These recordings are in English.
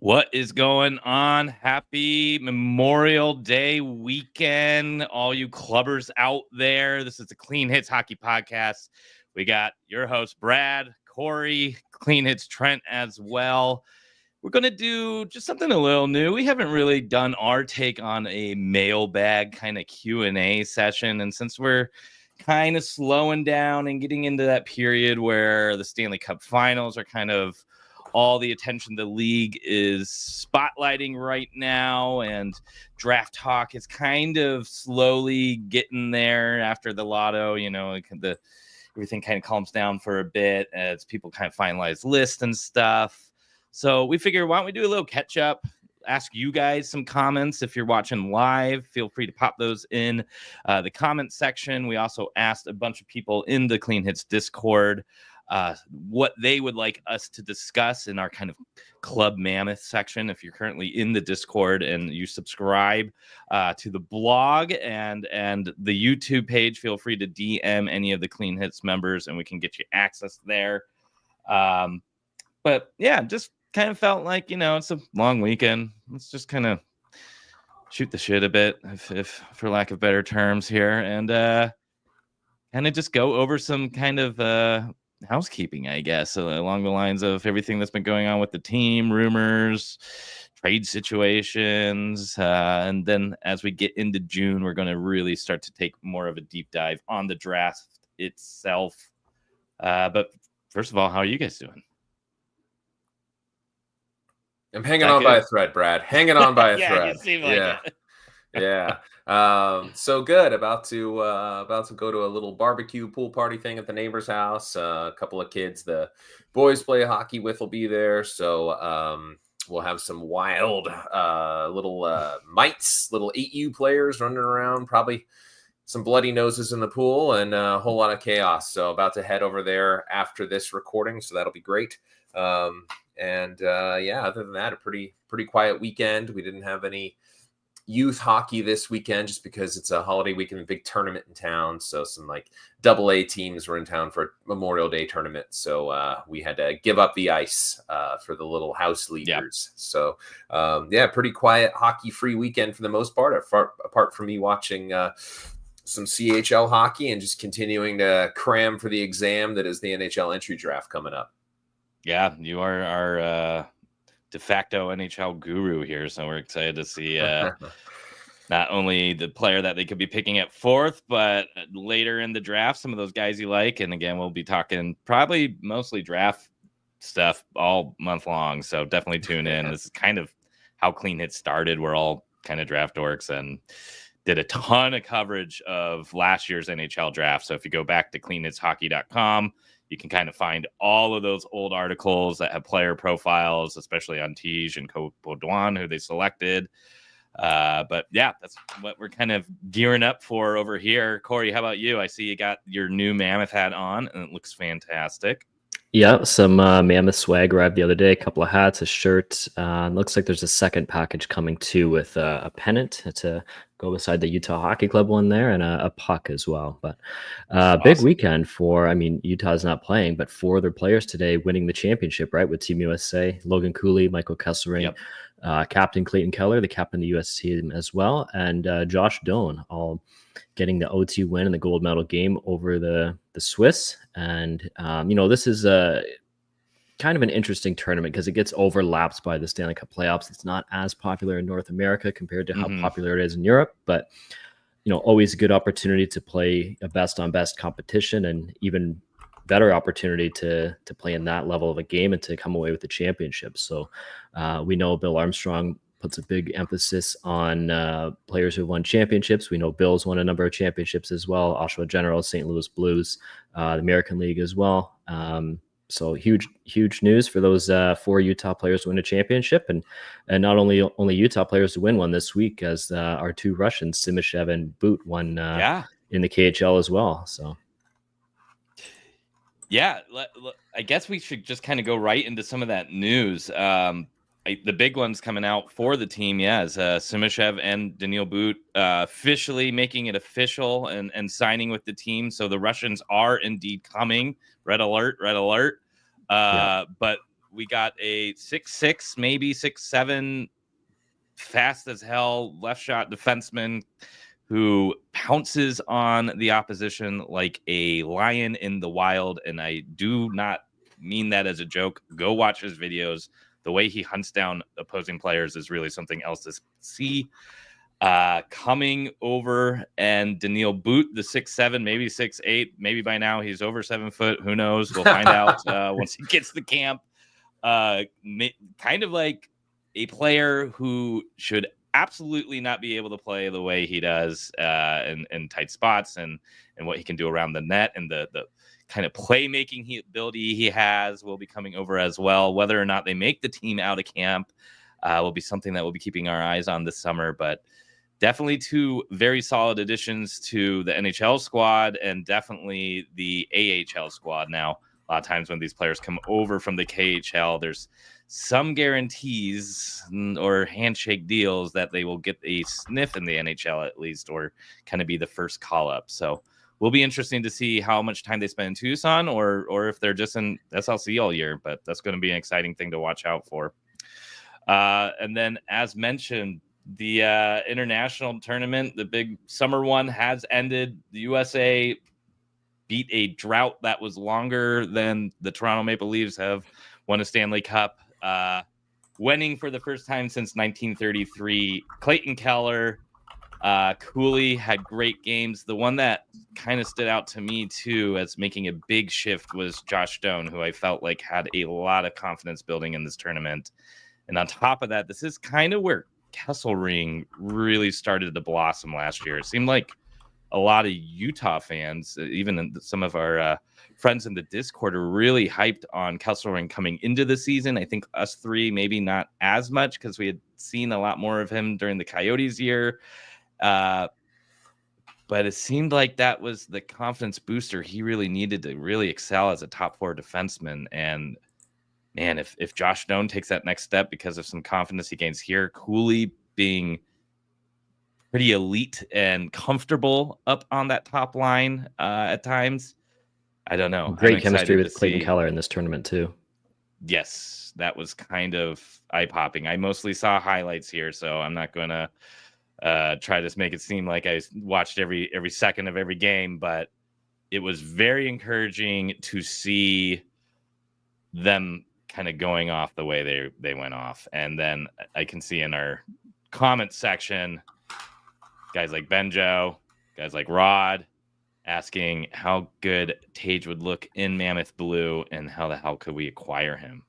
What is going on? Happy Memorial Day weekend, all you clubbers out there. This is the Clean Hits Hockey Podcast. We got your host, Brad, Corey, Clean Hits Trent as well. We're going to do just something a little new. We haven't really done our take on a mailbag kind of Q&A session. And since we're kind of slowing down and getting into that period where the Stanley Cup Finals are kind of all the attention the league is spotlighting right now, and draft talk is kind of slowly getting there after the lotto. Everything kind of calms down for a bit as people kind of finalize lists and stuff. So we figure, why don't we do a little catch up? Ask you guys some comments. If you're watching live, feel free to pop those in the comment section. We also asked a bunch of people in the Clean Hits Discord what they would like us to discuss in our kind of Club Mammoth section. If you're currently in the Discord and you subscribe to the blog and the YouTube page, feel free to DM any of the Clean Hits members and we can get you access there. But yeah, just kind of felt like, it's a long weekend. Let's just kind of shoot the shit a bit, if for lack of better terms here, and kind of just go over some kind of housekeeping, I guess, along the lines of everything that's been going on with the team, rumors, trade situations. And then as we get into June, we're going to really start to take more of a deep dive on the draft itself. But first of all, how are you guys doing? I'm hanging on by a thread, Brad. Hanging on by a thread. You seem like it. Yeah. So good. About to go to a little barbecue pool party thing at the neighbor's house. A couple of kids the boys play hockey with will be there. So we'll have some wild little mites, little 8U players running around, probably some bloody noses in the pool and a whole lot of chaos. So about to head over there after this recording. So that'll be great. Other than that, a pretty quiet weekend. We didn't have any youth hockey this weekend just because it's a holiday weekend, big tournament in town. So some like AA teams were in town for a Memorial Day tournament. So we had to give up the ice for the little house leaders. Yep. So pretty quiet hockey free weekend for the most part, apart from me watching some CHL hockey and just continuing to cram for the exam that is the NHL entry draft coming up. Yeah, you are our de facto NHL guru here, so we're excited to see not only the player that they could be picking at fourth, but later in the draft, some of those guys you like. And again, we'll be talking probably mostly draft stuff all month long, so definitely tune in. This is kind of how Clean Hits started. We're all kind of draft dorks and did a ton of coverage of last year's NHL draft. So if you go back to cleanhitshockey.com, you can kind of find all of those old articles that have player profiles, especially on Tige and Baudouin, who they selected. But yeah, that's what we're kind of gearing up for over here. Corey, how about you? I see you got your new Mammoth hat on, and it looks fantastic. Yeah, some Mammoth swag arrived the other day. A couple of hats, a shirt. Looks like there's a second package coming too with a pennant to go beside the Utah Hockey Club one there, and a puck as well. But big weekend for, Utah's not playing, but 4 other players today winning the championship, right? With Team USA, Logan Cooley, Michael Kesselring, Captain Clayton Keller, the captain of the U.S. team as well, and Josh Doan, all getting the OT win in the gold medal game over the Swiss. And, this is kind of an interesting tournament because it gets overlapped by the Stanley Cup playoffs. It's not as popular in North America compared to how popular it is in Europe, but, always a good opportunity to play a best on best competition, and even better opportunity to play in that level of a game and to come away with the championship. So we know Bill Armstrong puts a big emphasis on players who won championships. We know Bill's won a number of championships as well. Oshawa Generals, St. Louis Blues, the American League as well. So huge news for those 4 Utah players to win a championship, and not only Utah players to win one this week, as our 2 Russians, Simishev and Boot, won in the KHL as well. So. Yeah, I guess we should just kind of go right into some of that news. The big ones coming out for the team, is Simishev and Daniil Boot officially making it official and signing with the team. So the Russians are indeed coming. Red alert. But we got a 6'6", maybe 6'7", fast as hell left shot defenseman who pounces on the opposition like a lion in the wild. And I do not mean that as a joke. Go watch his videos. The way he hunts down opposing players is really something else to see. Coming over, and Daniil Boot, the 6'7", maybe 6'8", maybe by now he's over 7 foot. Who knows? We'll find out once he gets to camp. Kind of like a player who should absolutely not be able to play the way he does in tight spots, and what he can do around the net, and the kind of playmaking ability he has will be coming over as well. Whether or not they make the team out of camp will be something that we'll be keeping our eyes on this summer. But definitely two very solid additions to the NHL squad, and definitely the AHL squad. Now, a lot of times when these players come over from the KHL, there's some guarantees or handshake deals that they will get a sniff in the NHL at least, or kind of be the first call up. So will be interesting to see how much time they spend in Tucson, or if they're just in SLC all year. But that's going to be an exciting thing to watch out for. And then, as mentioned, the international tournament, the big summer one, has ended. The USA beat a drought that was longer than the Toronto Maple Leafs have won a Stanley Cup. Winning for the first time since 1933. Clayton Keller, Cooley had great games. The one that kind of stood out to me too as making a big shift was Josh Stone, who I felt like had a lot of confidence building in this tournament. And on top of that, this is kind of where Kesselring really started to blossom last year. It seemed like a lot of Utah fans, even some of our friends in the Discord, are really hyped on Kesselring coming into the season. I think us three, maybe not as much, because we had seen a lot more of him during the Coyotes year. But it seemed like that was the confidence booster he really needed to really excel as a top four defenseman. And man, if Josh Stone takes that next step because of some confidence he gains here, Cooley being pretty elite and comfortable up on that top line at times. I don't know. Great chemistry with Clayton Keller in this tournament too. Yes, that was kind of eye-popping. I mostly saw highlights here, so I'm not going to try to make it seem like I watched every second of every game, but it was very encouraging to see them kind of going off the way they went off. And then I can see in our comment section, guys like Benjo, guys like Rod, asking how good Tage would look in Mammoth Blue and how the hell could we acquire him.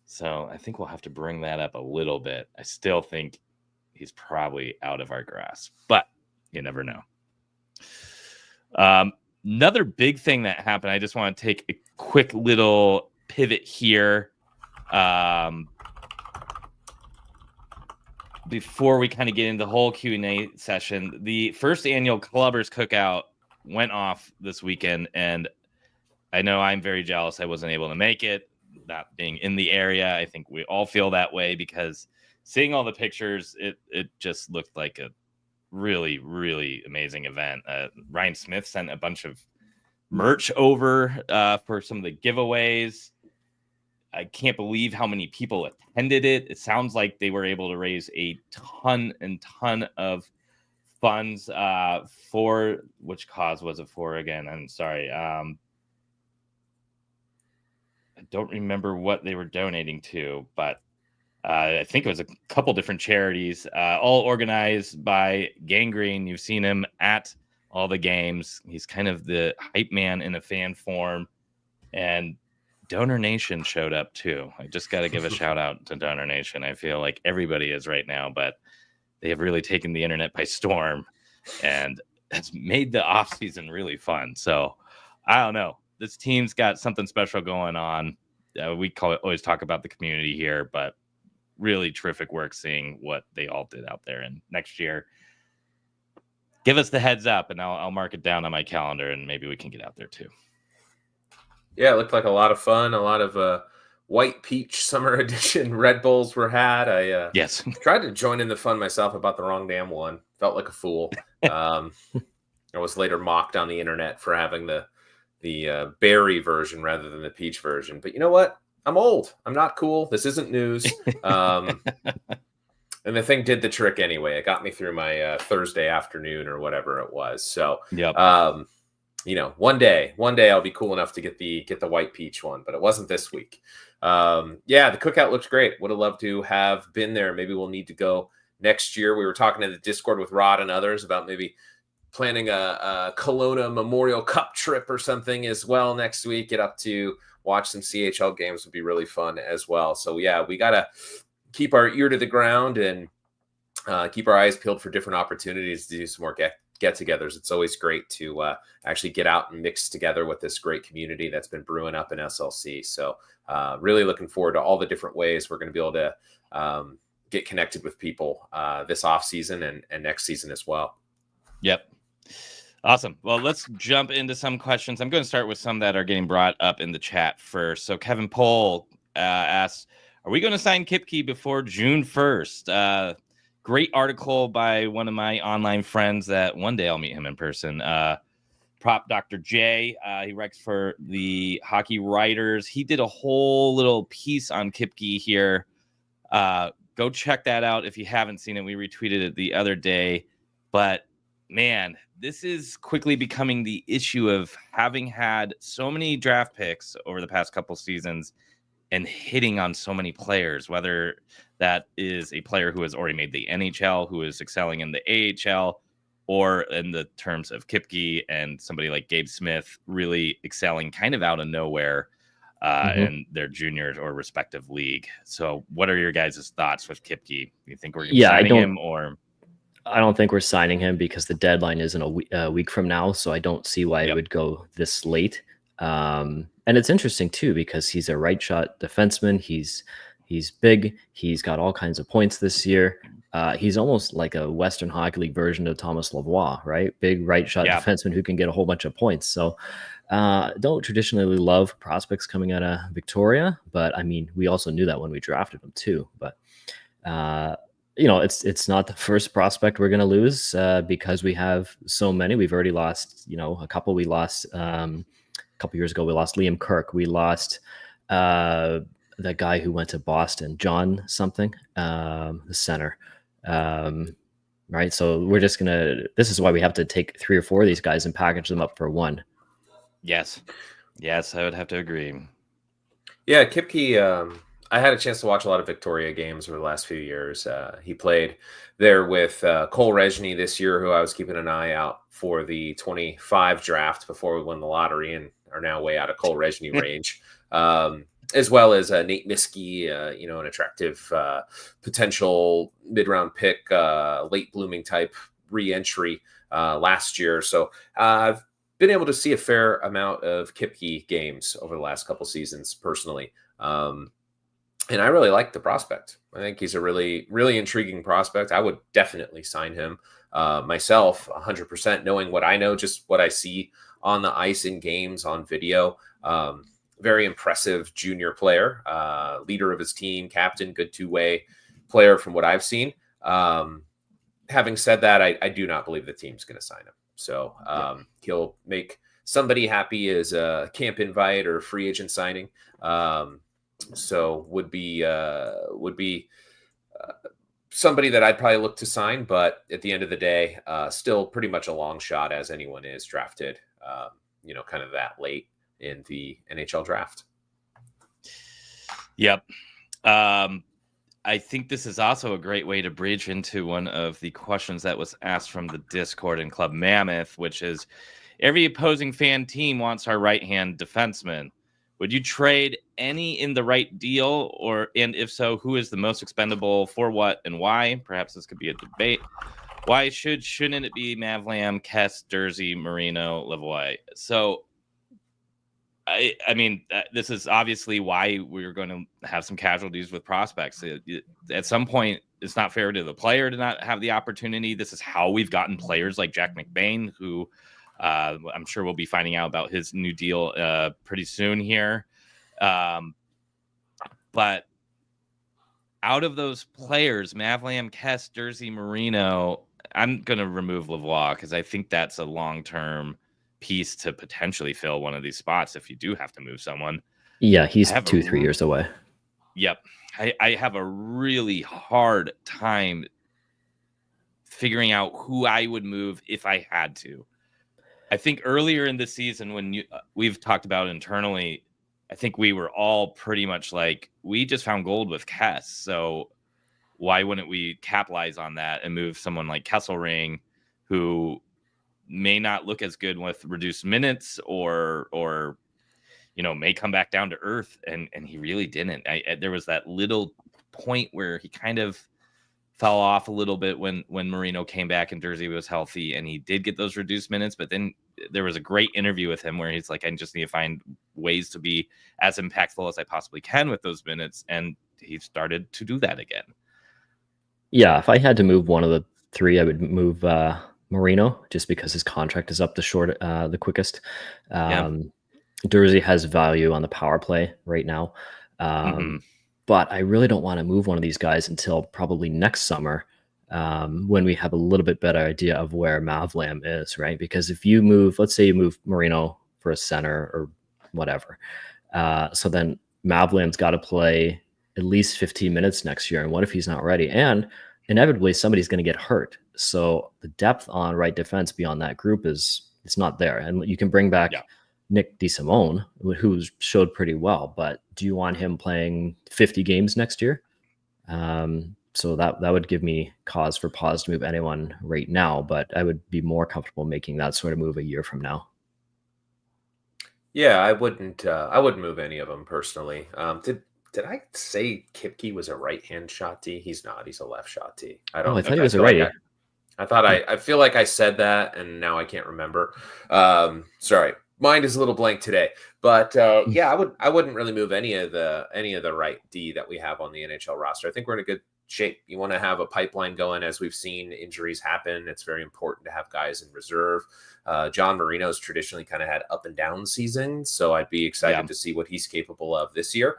So I think we'll have to bring that up a little bit. I still think he's probably out of our grasp, but you never know. Another big thing that happened, I just want to take a quick little pivot here. Before we kind of get into the whole Q&A session, the first annual Clubbers Cookout went off this weekend, and I know I'm very jealous I wasn't able to make it, not being in the area. I think we all feel that way because seeing all the pictures, it just looked like a really, really amazing event. Ryan Smith sent a bunch of merch over for some of the giveaways. I can't believe how many people attended it. It sounds like they were able to raise a ton of funds for, which cause was it for again? I'm sorry. I don't remember what they were donating to, but I think it was a couple different charities, all organized by Gangrene. You've seen him at all the games. He's kind of the hype man in a fan form, and Donor Nation showed up too. I just got to give a shout out to Donor Nation. I feel like everybody is right now, but they have really taken the internet by storm and it's made the offseason really fun. So I don't know. This team's got something special going on. We always talk about the community here, but really terrific work seeing what they all did out there. And next year, give us the heads up and I'll mark it down on my calendar and maybe we can get out there too. Yeah, it looked like a lot of fun. A lot of White Peach Summer Edition Red Bulls were had. I yes tried to join in the fun myself about the wrong damn one. Felt like a fool. I was later mocked on the internet for having the berry version rather than the peach version. But you know what? I'm old. I'm not cool. This isn't news. And the thing did the trick anyway. It got me through my Thursday afternoon or whatever it was. So, Yep. one day I'll be cool enough to get the white peach one, but it wasn't this week. The cookout looks great. Would have loved to have been there. Maybe we'll need to go next year. We were talking in the Discord with Rod and others about maybe planning a Kelowna Memorial Cup trip or something as well next week. Get up to watch some CHL games would be really fun as well. So yeah, we got to keep our ear to the ground and keep our eyes peeled for different opportunities to do some more get-togethers. It's always great to actually get out and mix together with this great community that's been brewing up in SLC. So really looking forward to all the different ways we're going to be able to get connected with people this off season and next season as well. Yep. Awesome. Well, let's jump into some questions. I'm going to start with some that are getting brought up in the chat first. So Kevin Pohl asks, are we going to sign Kipke before June 1st? Great article by one of my online friends that one day I'll meet him in person. Prop Dr. J. He writes for the Hockey Writers. He did a whole little piece on Kipke here. Go check that out if you haven't seen it. We retweeted it the other day. But man, this is quickly becoming the issue of having had so many draft picks over the past couple seasons and hitting on so many players, whether that is a player who has already made the NHL, who is excelling in the AHL, or in the terms of Kipke and somebody like Gabe Smith really excelling kind of out of nowhere in their junior or respective league. So what are your guys' thoughts with Kipke? You think we're signing him or... I don't think we're signing him because the deadline isn't a week from now. So I don't see why it would go this late. And it's interesting too, because he's a right shot defenseman. He's big. He's got all kinds of points this year. He's almost like a Western Hockey League version of Thomas Lavoie, right? Big right shot defenseman who can get a whole bunch of points. So don't traditionally love prospects coming out of Victoria, but I mean, we also knew that when we drafted him too. But it's not the first prospect we're going to lose because we have so many. We've already lost, a couple. We lost a couple years ago. We lost Liam Kirk. We lost the guy who went to Boston, John something, the center. Right. So we're just this is why we have to take 3 or 4 of these guys and package them up for one. Yes, I would have to agree. Yeah, Kipke, I had a chance to watch a lot of Victoria games over the last few years. He played there with Cole Rezhny this year, who I was keeping an eye out for the 25 draft before we won the lottery and are now way out of Cole Rezhny range, as well as Nate Miskey, an attractive potential mid-round pick, late blooming type re-entry last year. So I've been able to see a fair amount of Kipke games over the last couple seasons personally. And I really like the prospect. I think he's a really, really intriguing prospect. I would definitely sign him myself 100%, knowing what I know, just what I see on the ice in games, on video. Very impressive junior player, leader of his team, captain, good two-way player from what I've seen. Having said that, I do not believe the team's going to sign him. So he'll make somebody happy as a camp invite or free agent signing. So would be somebody that I'd probably look to sign, but at the end of the day, still pretty much a long shot as anyone is drafted, kind of that late in the NHL draft. Yep. I think this is also a great way to bridge into one of the questions that was asked from the Discord in Club Mammoth, which is every opposing fan team wants our right-hand defenseman. Would you trade any in the right deal, and if so, who is the most expendable for what and why? Perhaps this could be a debate. Why shouldn't it be Mavlam, Kess, Dursey, Marino, Lavoie? So, I mean, this is obviously why we're going to have some casualties with prospects. At some point, it's not fair to the player to not have the opportunity. This is how we've gotten players like Jack McBain, who I'm sure we'll be finding out about his new deal pretty soon here. But out of those players, Mavlam, Kess, Dursey, Marino, I'm going to remove Lavoie because I think that's a long-term piece to potentially fill one of these spots if you do have to move someone. Yeah, he's have 2-3 years away. Yep. I have a really hard time figuring out who I would move if I had to. I think earlier in the season when we've talked about internally, I think we were all pretty much like, we just found gold with Kess. So why wouldn't we capitalize on that and move someone like Kesselring, who may not look as good with reduced minutes or may come back down to earth, and he really didn't. There was that little point where he kind of fell off a little bit when Marino came back and Jersey was healthy, and he did get those reduced minutes. But then there was a great interview with him where he's like, I just need to find ways to be as impactful as I possibly can with those minutes, and he started to do that again. Yeah, if I had to move one of the three, I would move Marino, just because his contract is up the quickest. Jersey has value on the power play right now. But I really don't want to move one of these guys until probably next summer, when we have a little bit better idea of where Mavlam is, right? Because if you move, let's say you move Marino for a center or whatever, so then Mavlam's got to play at least 15 minutes next year. And what if he's not ready? And inevitably somebody's going to get hurt. So the depth on right defense beyond that group it's not there. And you can bring back Nick DeSimone, who showed pretty well, but do you want him playing 50 games next year? So that would give me cause for pause to move anyone right now, but I would be more comfortable making that sort of move a year from now. Yeah, I wouldn't move any of them personally. Did I say Kipke was a right-hand shot D? He's not. He's a left shot D. I don't. I thought he was a righty. I feel like I said that, and now I can't remember. Sorry, mind is a little blank today. But yeah, I wouldn't really move any of the right D that we have on the NHL roster. I think we're in a good shape. You want to have a pipeline going, as we've seen injuries happen. It's very important to have guys in reserve. John Marino's traditionally kind of had up and down seasons, so I'd be excited to see what he's capable of this year.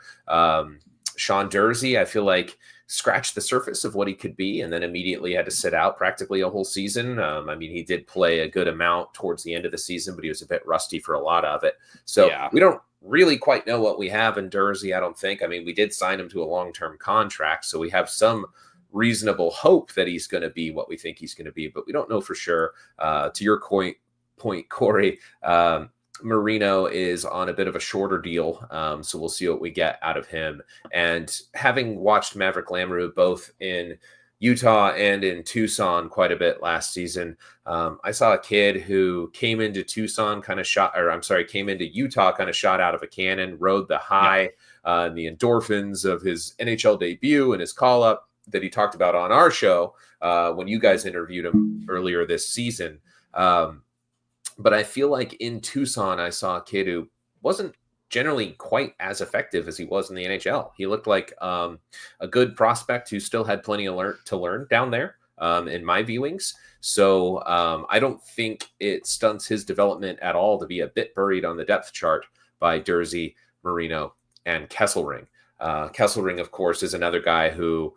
Sean Jersey, I feel like scratched the surface of what he could be and then immediately had to sit out practically a whole season. I mean, he did play a good amount towards the end of the season, but he was a bit rusty for a lot of it. So we don't really quite know what we have in Jersey, I don't think. I mean, we did sign him to a long-term contract, so we have some reasonable hope that he's going to be what we think he's going to be, but we don't know for sure. To your point, Corey, Marino is on a bit of a shorter deal, so we'll see what we get out of him. And having watched Maverick Lamoureux both in Utah and in Tucson quite a bit last season, I saw a kid who came into Utah kind of shot out of a cannon, rode the high, and the endorphins of his NHL debut and his call-up that he talked about on our show when you guys interviewed him earlier this season. But I feel like in Tucson, I saw a kid who wasn't generally quite as effective as he was in the NHL. He looked like a good prospect who still had plenty to learn down there in my viewings. So I don't think it stunts his development at all to be a bit buried on the depth chart by Jersey, Marino, and Kesselring. Kesselring, of course, is another guy who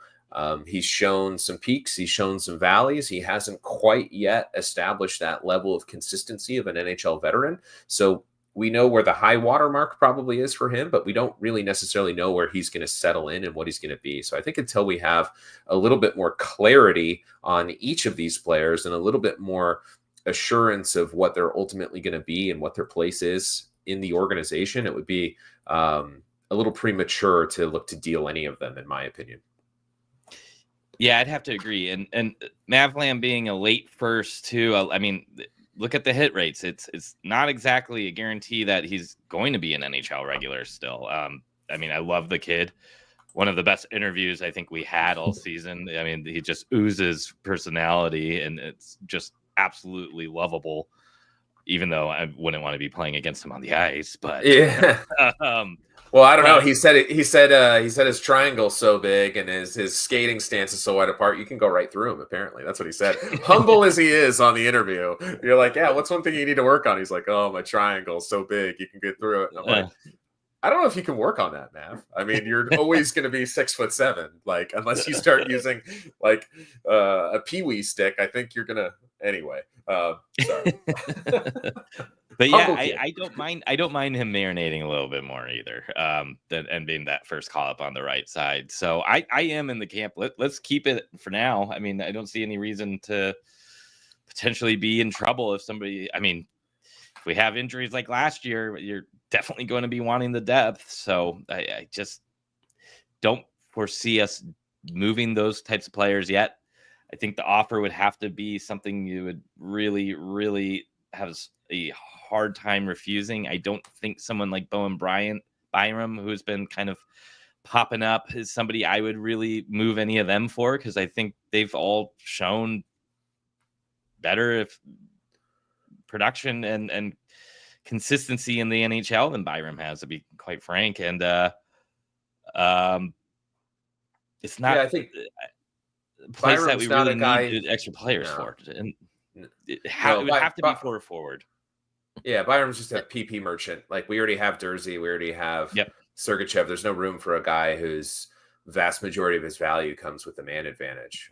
he's shown some peaks, he's shown some valleys. He hasn't quite yet established that level of consistency of an NHL veteran. So we know where the high water mark probably is for him, but we don't really necessarily know where he's going to settle in and what he's going to be. So I think until we have a little bit more clarity on each of these players and a little bit more assurance of what they're ultimately going to be and what their place is in the organization, it would be a little premature to look to deal any of them, in my opinion. Yeah, I'd have to agree. And Mavlam being a late first too. I mean, look at the hit rates. It's not exactly a guarantee that he's going to be an NHL regular still. I mean, I love the kid. One of the best interviews I think we had all season. I mean, he just oozes personality, and it's just absolutely lovable. Even though I wouldn't want to be playing against him on the ice, but yeah. Well, I don't know. He said his triangle's so big and his skating stance is so wide apart, you can go right through him, apparently. That's what he said. Humble as he is on the interview. You're like, yeah, what's one thing you need to work on? He's like, oh, my triangle's so big, you can get through it. And I'm like, I don't know if you can work on that, Mav. I mean, you're always going to be 6'7", like, unless you start using like a peewee stick. I think you're going to anyway. Sorry. But yeah, Humble kid. I don't mind. I don't mind him marinating a little bit more either. And being that first call up on the right side. So I am in the camp. Let's keep it for now. I mean, I don't see any reason to potentially be in trouble if somebody. I mean, if we have injuries like last year, you're definitely going to be wanting the depth. So I just don't foresee us moving those types of players yet. I think the offer would have to be something you would really, really have a hard time refusing. I don't think someone like Bowen Byram, who's been kind of popping up, is somebody I would really move any of them for, because I think they've all shown better if production and consistency in the NHL than Byram has, to be quite frank. And it's not I think a place that we really guy, need extra players for. And it would have to be forward. Yeah, Byram's just a PP merchant. Like, we already have Dursey, we already have Sergachev. There's no room for a guy whose vast majority of his value comes with the man advantage.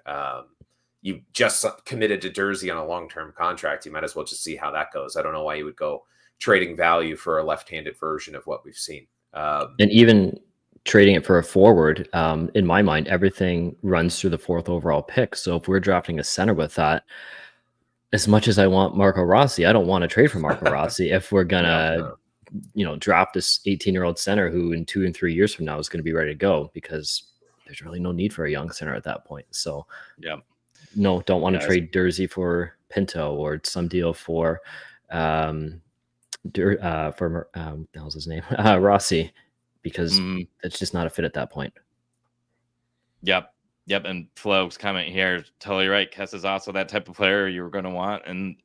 You just committed to Dursey on a long-term contract. You might as well just see how that goes. I don't know why you would go trading value for a left-handed version of what we've seen. And even trading it for a forward, in my mind, everything runs through the 4th overall pick. So if we're drafting a center with that, as much as I want Marco Rossi, I don't want to trade for Marco Rossi if we're gonna, draft this 18-year-old center who in 2 and 3 years from now is going to be ready to go, because there's really no need for a young center at that point. So no, don't want to trade Dursey for Pinto or some deal for what the hell's his name? Rossi, because it's just not a fit at that point. Yep. And Flo's comment here is totally right. Kess is also that type of player you were going to want in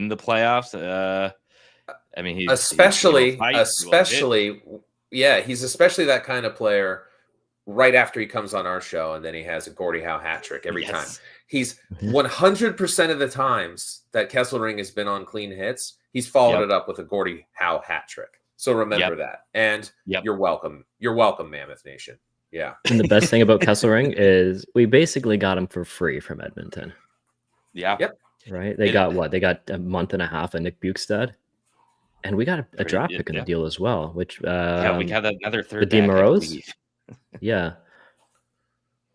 the playoffs. I mean, he's especially that kind of player right after he comes on our show, and then he has a Gordie Howe hat trick every time. He's 100% of the times that Kesselring has been on clean hits, he's followed it up with a Gordie Howe hat trick. So remember that. And you're welcome. You're welcome, Mammoth Nation. Yeah. And the best thing about Kesselring is we basically got him for free from Edmonton. Yeah. Yep. Right? They got what? They got a month and a half of Nick Bukestad. And we got a draft pick in the deal as well, which we got another third. The DeMaros? Yeah.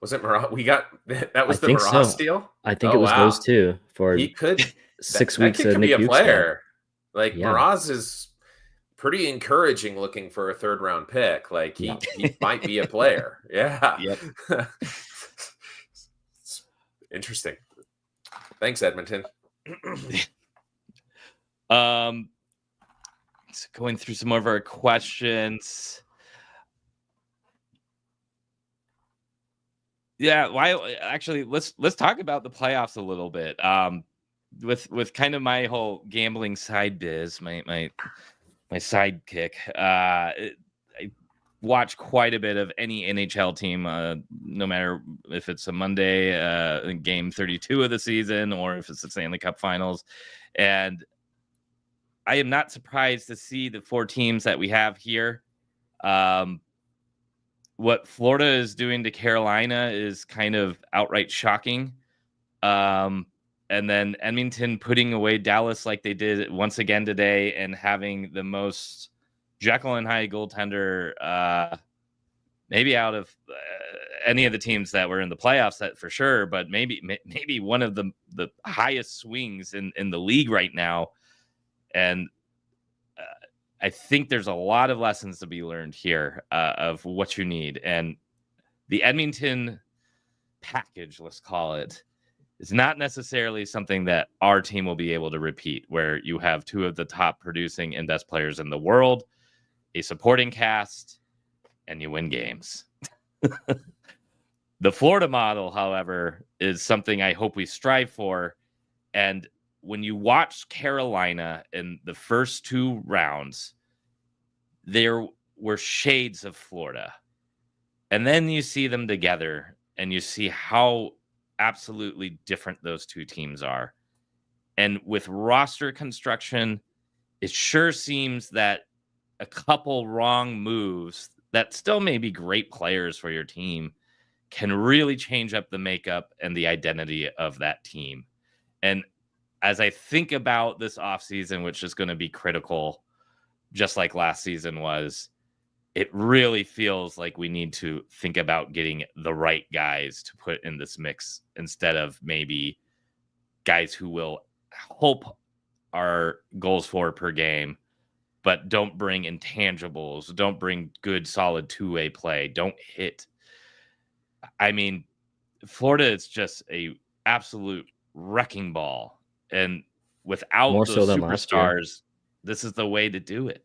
Was it Maras? We got that was the Maras deal? I think it was those two for he could 6 weeks that of Nick Nick be a player. Bukestad. Like Maras is pretty encouraging looking for a 3rd round pick. Like he might be a player. Yeah. Yep. Interesting. Thanks, Edmonton. So going through some more of our questions. Yeah, let's talk about the playoffs a little bit. With kind of my whole gambling side biz, my sidekick. I watch quite a bit of any NHL team, no matter if it's a Monday game 32 of the season or if it's the Stanley Cup Finals. And I am not surprised to see the 4 teams that we have here. What Florida is doing to Carolina is kind of outright shocking. And then Edmonton putting away Dallas like they did once again today, and having the most Jekyll and Hyde goaltender maybe out of any of the teams that were in the playoffs, that for sure, but maybe one of the highest swings in the league right now. And I think there's a lot of lessons to be learned here of what you need. And the Edmonton package, let's call it, is not necessarily something that our team will be able to repeat, where you have 2 of the top producing and best players in the world, a supporting cast, and you win games. The Florida model, however, is something I hope we strive for. And when you watch Carolina in the first 2 rounds, there were shades of Florida. And then you see them together and you see how absolutely different those 2 teams are. And with roster construction, it sure seems that a couple wrong moves that still may be great players for your team can really change up the makeup and the identity of that team. And as I think about this offseason, which is going to be critical, just like last season was, it really feels like we need to think about getting the right guys to put in this mix instead of maybe guys who will help our goals for per game, but don't bring intangibles, don't bring good, solid two-way play, don't hit. I mean, Florida is just a absolute wrecking ball. And without More so those than last year. superstars, this is the way to do it.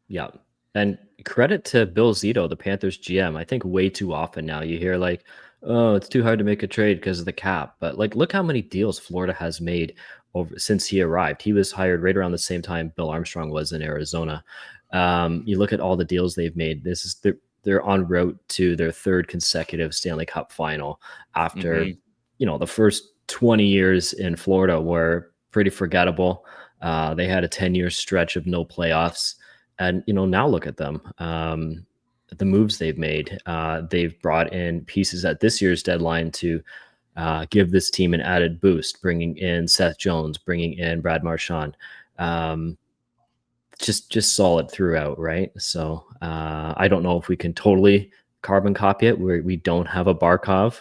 Yeah. And credit to Bill Zito, the Panthers GM. I think way too often now you hear like, oh, it's too hard to make a trade because of the cap. But like, look how many deals Florida has made over since he arrived. He was hired right around the same time Bill Armstrong was in Arizona. You look at all the deals they've made. They're en route to their third consecutive Stanley Cup final after, the first 20 years in Florida were pretty forgettable. They had a 10-year stretch of no playoffs. And, now look at them. The moves they've made. They've brought in pieces at this year's deadline to give this team an added boost, bringing in Seth Jones, bringing in Brad Marchand. Just solid throughout, right? So I don't know if we can totally carbon copy it. We don't have a Barkov.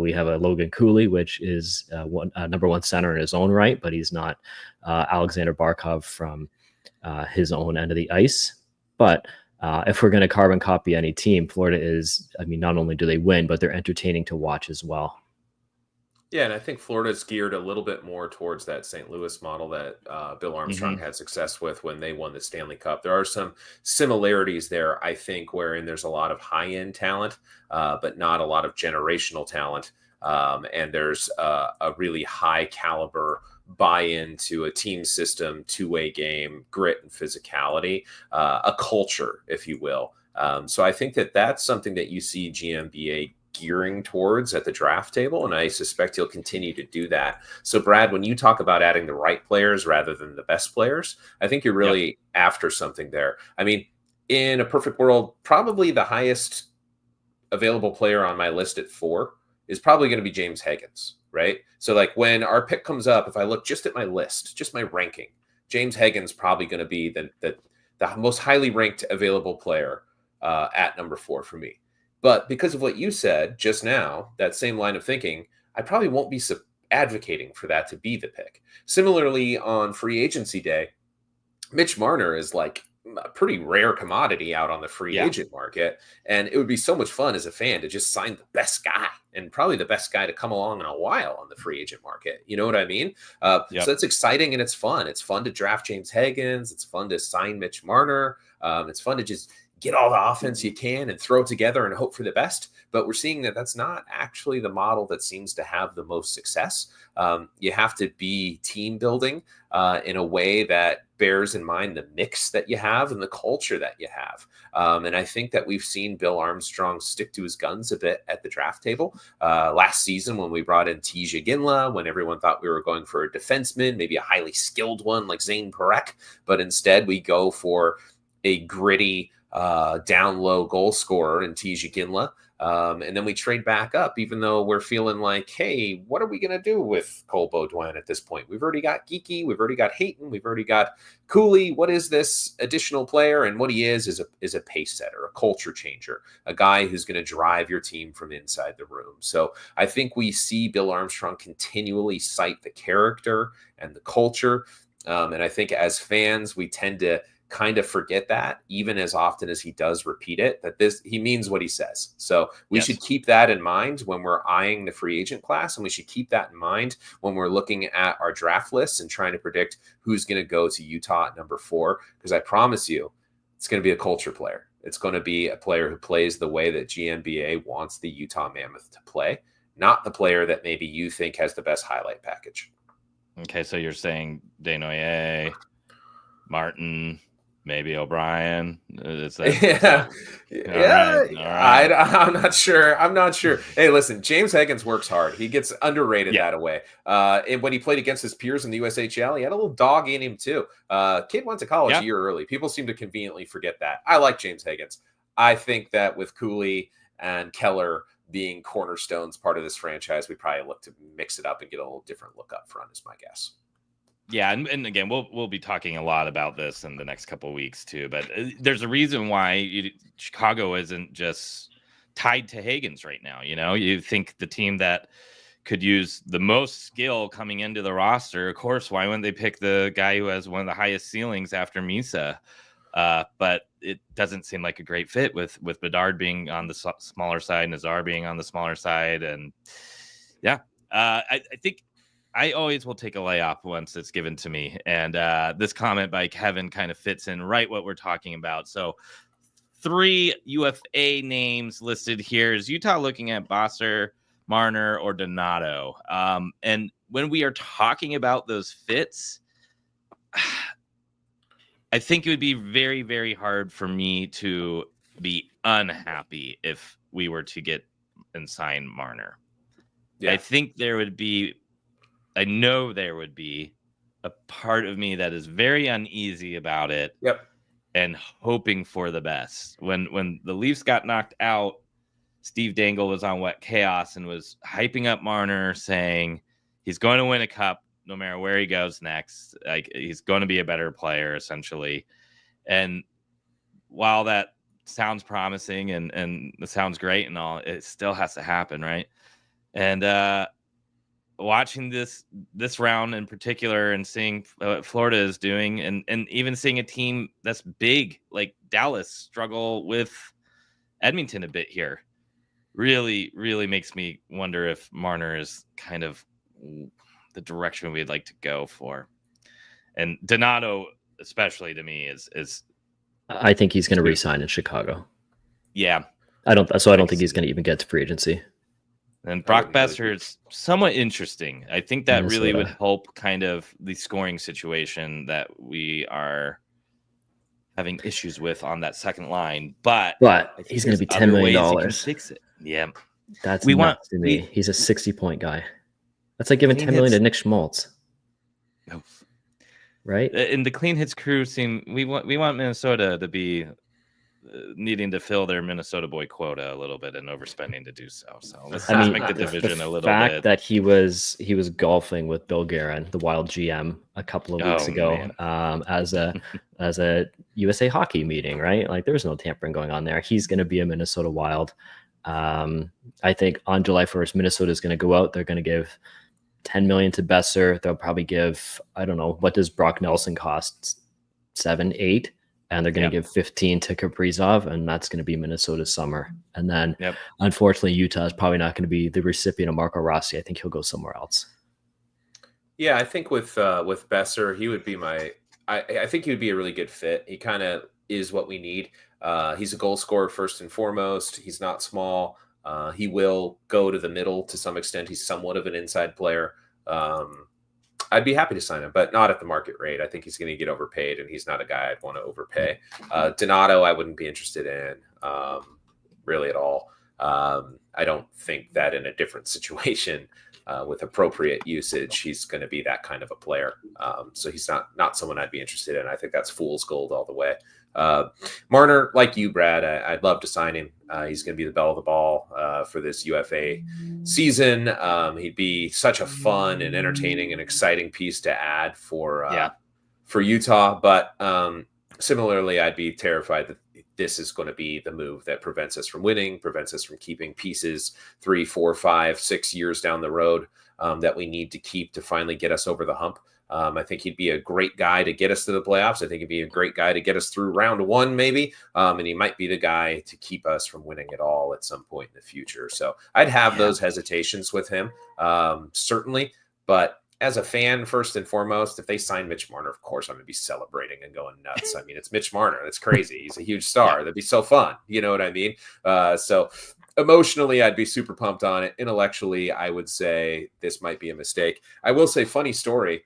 We have a Logan Cooley, which is number one center in his own right, but he's not Alexander Barkov from his own end of the ice. But if we're going to carbon copy any team, Florida is, not only do they win, but they're entertaining to watch as well. Yeah, and I think Florida's geared a little bit more towards that St. Louis model that Bill Armstrong had success with when they won the Stanley Cup. There are some similarities there, I think, wherein there's a lot of high-end talent, but not a lot of generational talent. And there's a really high caliber buy-in to a team system, two-way game, grit and physicality, a culture, if you will. So I think that that's something that you see GMBA gearing towards at the draft table, and I suspect he'll continue to do that. So Brad, when you talk about adding the right players rather than the best players, I think you're really after something there. I mean, in a perfect world, probably the highest available player on my list at 4 is probably going to be James Higgins, right? So like when our pick comes up, if I look just at my list, just my ranking, James Higgins probably going to be the most highly ranked available player at number 4 for me. But because of what you said just now, that same line of thinking, I probably won't be advocating for that to be the pick. Similarly, on free agency day, Mitch Marner is like a pretty rare commodity out on the free agent market. And it would be so much fun as a fan to just sign the best guy, and probably the best guy to come along in a while on the free agent market. You know what I mean? So it's exciting and it's fun. It's fun to draft James Higgins. It's fun to sign Mitch Marner. It's fun to just get all the offense you can and throw it together and hope for the best. But we're seeing that that's not actually the model that seems to have the most success. You have to be team building in a way that bears in mind the mix that you have and the culture that you have. And I think that we've seen Bill Armstrong stick to his guns a bit at the draft table. Last season when we brought in Tija Ginla, when everyone thought we were going for a defenseman, maybe a highly skilled one like Zane Parekh, but instead we go for a gritty, down low goal scorer in Tija Ginla. And then we trade back up, even though we're feeling like, hey, what are we going to do with Cole Beaudoin at this point? We've already got Geeky. We've already got Hayton. We've already got Cooley. What is this additional player? And what he is a pace setter, a culture changer, a guy who's going to drive your team from inside the room. So I think we see Bill Armstrong continually cite the character and the culture. And I think as fans, we tend to kind of forget that even as often as he does repeat it, that he means what he says. So we should keep that in mind when we're eyeing the free agent class. And we should keep that in mind when we're looking at our draft lists and trying to predict who's going to go to Utah at number 4. Because I promise you, it's going to be a culture player. It's going to be a player who plays the way that GMBA wants the Utah Mammoth to play, not the player that maybe you think has the best highlight package. Okay. So you're saying Desnoyers, Martin, maybe O'Brien. Is that, All right. I'm not sure. Hey, listen, James Higgins works hard. He gets underrated that way. And when he played against his peers in the USHL, he had a little dog in him too. Kid went to college a year early. People seem to conveniently forget that. I like James Higgins. I think that with Cooley and Keller being cornerstones part of this franchise, we probably look to mix it up and get a little different look up front is my guess. Yeah, and again, we'll be talking a lot about this in the next couple of weeks too. But there's a reason why Chicago isn't just tied to Higgins right now. You think the team that could use the most skill coming into the roster, of course, why wouldn't they pick the guy who has one of the highest ceilings after Misa? But it doesn't seem like a great fit with Bedard being on the smaller side, Nazar being on the smaller side, and yeah, I think I always will take a layoff once it's given to me. And this comment by Kevin kind of fits in right what we're talking about. So 3 UFA names listed here. Is Utah looking at Bosser, Marner, or Donato? And when we are talking about those fits, I think it would be very, very hard for me to be unhappy if we were to get and sign Marner. Yeah. I know there would be a part of me that is very uneasy about it. Yep. And hoping for the best. When the Leafs got knocked out, Steve Dangle was on Wet Chaos and was hyping up Marner, saying he's going to win a cup no matter where he goes next. Like, he's going to be a better player, essentially. And while that sounds promising and it sounds great and all, it still has to happen, right? And watching this round in particular and seeing what Florida is doing and even seeing a team that's big like Dallas struggle with Edmonton a bit here really, really makes me wonder if Marner is kind of the direction we'd like to go for. And Donato, especially to me, is I think he's going to re-sign in Chicago. Yeah. I don't think he's going to even get to free agency. And Brock Besser is somewhat interesting. I think that Minnesota really would help kind of the scoring situation that we are having issues with on that second line. But he's going to be $10 million. Fix it. Yeah. That's nuts to me. He's a 60-point guy. That's like giving $10 million to Nick Schmaltz. No. Right? In the clean hits crew we want Minnesota to be needing to fill their Minnesota boy quota a little bit and overspending to do so. So let's make the division a little bit. The fact that he was golfing with Bill Guerin, the Wild GM, a couple of weeks ago, as a USA Hockey meeting, right? Like, there's no tampering going on there. He's going to be a Minnesota Wild. I think on July 1st, Minnesota is going to go out. They're going to give $10 million to Besser. They'll probably give, I don't know, what does Brock Nelson cost? 7, 8. And they're going to give 15 to Kaprizov, and that's going to be Minnesota's summer. And then, unfortunately, Utah is probably not going to be the recipient of Marco Rossi. I think he'll go somewhere else. Yeah, I think with Besser, he would be I think he would be a really good fit. He kind of is what we need. He's a goal scorer first and foremost. He's not small. He will go to the middle to some extent. He's somewhat of an inside player. I'd be happy to sign him, but not at the market rate. I think he's going to get overpaid, and he's not a guy I'd want to overpay. Donato, I wouldn't be interested in really at all. I don't think that in a different situation with appropriate usage, he's going to be that kind of a player. So he's not someone I'd be interested in. I think that's fool's gold all the way. Marner, like you, Brad, I'd love to sign him. He's going to be the belle of the ball for this UFA season. He'd be such a fun and entertaining and exciting piece to add for Utah. But similarly, I'd be terrified that this is going to be the move that prevents us from winning, prevents us from keeping pieces 3, 4, 5, 6 years down the road that we need to keep to finally get us over the hump. I think he'd be a great guy to get us to the playoffs. I think he'd be a great guy to get us through round 1, maybe. And he might be the guy to keep us from winning it all at some point in the future. So I'd have those hesitations with him, certainly. But as a fan, first and foremost, if they sign Mitch Marner, of course, I'm going to be celebrating and going nuts. I mean, it's Mitch Marner. That's crazy. He's a huge star. That'd be so fun. You know what I mean? So emotionally, I'd be super pumped on it. Intellectually, I would say this might be a mistake. I will say, funny story.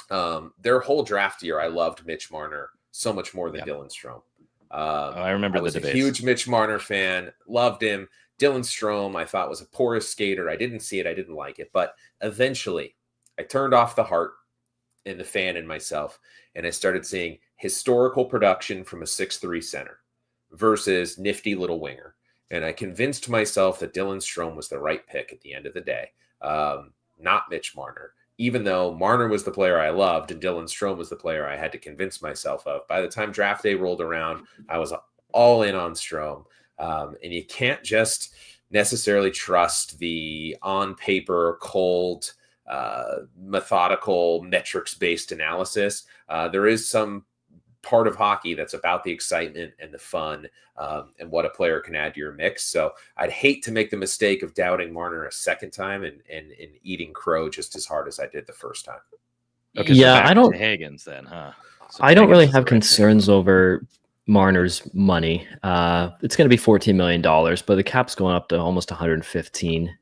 Their whole draft year, I loved Mitch Marner so much more than Dylan Strome. I remember I was a huge Mitch Marner fan, loved him. Dylan Strome, I thought, was a porous skater. I didn't see it. I didn't like it. But eventually, I turned off the heart and the fan in myself, and I started seeing historical production from a 6'3" center versus nifty little winger. And I convinced myself that Dylan Strome was the right pick at the end of the day. Not Mitch Marner. even though Marner was the player I loved and Dylan Strome was the player I had to convince myself of, by the time draft day rolled around, I was all in on Strome. And you can't just necessarily trust the on paper, cold, methodical, metrics-based analysis. There is some part of hockey that's about the excitement and the fun, and what a player can add to your mix. So I'd hate to make the mistake of doubting Marner a second time and eating crow just as hard as I did the first time. Okay, Yeah, so I don't. to Higgins then, huh? So I don't Higgins really is have the right pick. concerns over Marner's money. It's going to be $14 million, but the cap's going up to almost 115.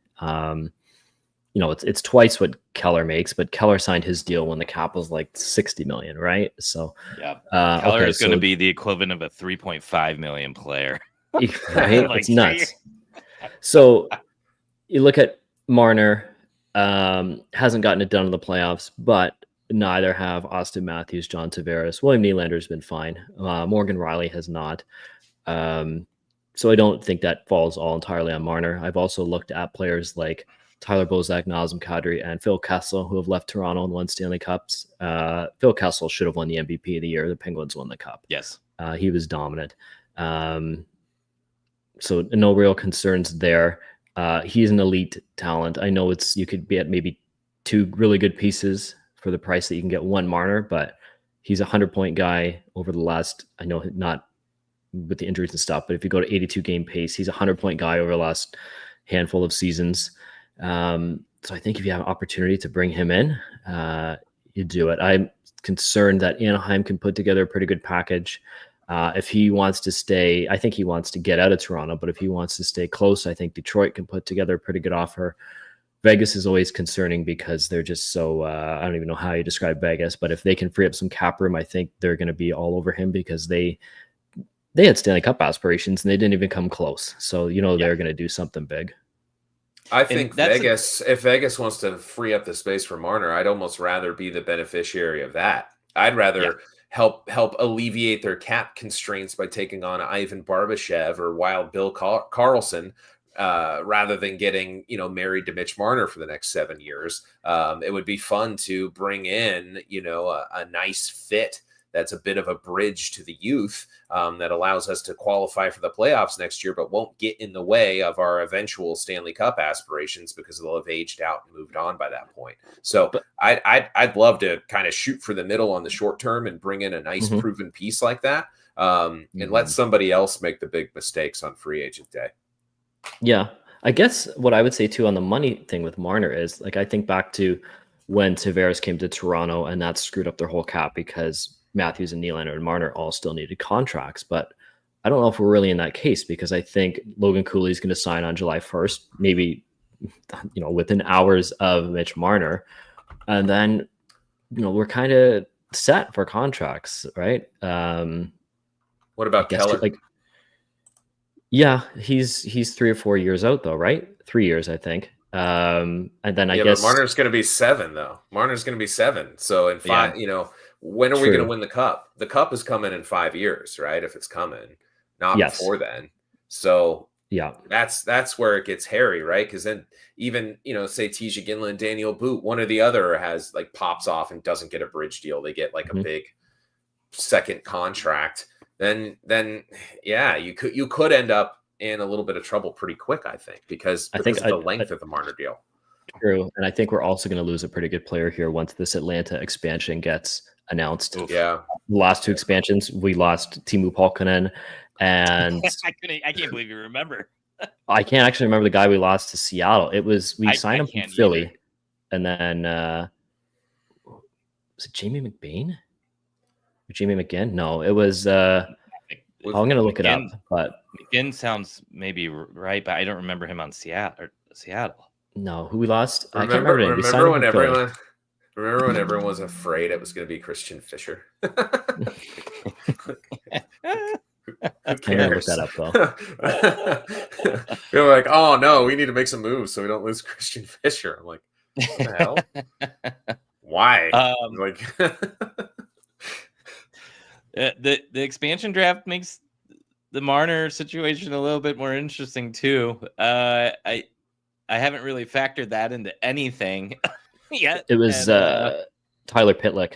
It's twice what Keller makes, but Keller signed his deal when the cap was like 60 million, right? So yeah, Keller okay, is going to be the equivalent of a 3.5 million player, right? Like, It's nuts. So you look at Marner, hasn't gotten it done in the playoffs, but neither have Austin Matthews, John Tavares. William Nylander's been fine. Morgan Riley has not. So I don't think that falls all entirely on Marner. I've also looked at players like Tyler Bozak, Nazem Kadri, and Phil Kessel, who have left Toronto and won Stanley Cups. Phil Kessel should have won the MVP of the year. The Penguins won the cup. Yes. He was dominant. So no real concerns there. He's an elite talent. I know you could be at maybe two really good pieces for the price that you can get one Marner, but he's a 100-point guy over the last, I know not with the injuries and stuff, but if you go to 82 game pace, he's a 100-point guy over the last handful of seasons. So I think if you have an opportunity to bring him in, you do it. I'm concerned that Anaheim can put together a pretty good package. If he wants to stay, I think he wants to get out of Toronto, but if he wants to stay close, I think Detroit can put together a pretty good offer. Vegas is always concerning because they're just so, I don't even know how you describe Vegas, but if they can free up some cap room, I think they're going to be all over him because they had Stanley Cup aspirations and they didn't even come close. So, they're going to do something big. I think if Vegas wants to free up the space for Marner, I'd almost rather be the beneficiary of that. I'd rather help alleviate their cap constraints by taking on Ivan Barbashev or Wild Bill Carlson, rather than getting, married to Mitch Marner for the next 7 years. It would be fun to bring in, a nice fit that's a bit of a bridge to the youth, that allows us to qualify for the playoffs next year, but won't get in the way of our eventual Stanley Cup aspirations because they'll have aged out and moved on by that point. So I'd love to kind of shoot for the middle on the short term and bring in a nice proven piece like that, and let somebody else make the big mistakes on free agent day. Yeah. I guess what I would say too on the money thing with Marner is, like, I think back to when Tavares came to Toronto and that screwed up their whole cap because Matthews and Nylander and Marner all still needed contracts. But I don't know if we're really in that case because I think Logan Cooley is going to sign on July 1st, maybe, within hours of Mitch Marner. And then, we're kind of set for contracts, right? What about Keller? Yeah, he's 3 or 4 years out though, right? 3 years, I think. And then I guess but Marner's going to be 7 though. Marner's going to be 7. So in 5, when are we going to win the cup? The cup is coming in 5 years, right? If it's coming, not before then. So that's where it gets hairy, right? Because then even, say Tisha Ginla, Daniel Boot, one or the other has pops off and doesn't get a bridge deal. They get a big second contract. Then you could end up in a little bit of trouble pretty quick, I think, because of the length of the Marner deal. True. And I think we're also going to lose a pretty good player here once this Atlanta expansion gets announced. Oof. Yeah. The last 2 expansions, we lost Timu Palkkonen and I can't believe you remember. I can't actually remember the guy we lost to Seattle. We signed him from Philly either. And then was it Jamie McBain? Or Jamie McGinn? No, it was I'm going to look it up, but McGinn sounds maybe right, but I don't remember him on Seattle. No, who we lost? I can't remember. Remember when everyone was afraid it was going to be Christian Fisher? I can't look that up though. They're like, oh no, we need to make some moves so we don't lose Christian Fisher. I'm like, what the hell? Why? The expansion draft makes the Marner situation a little bit more interesting too. I haven't really factored that into anything. Yeah. It was Tyler Pitlick.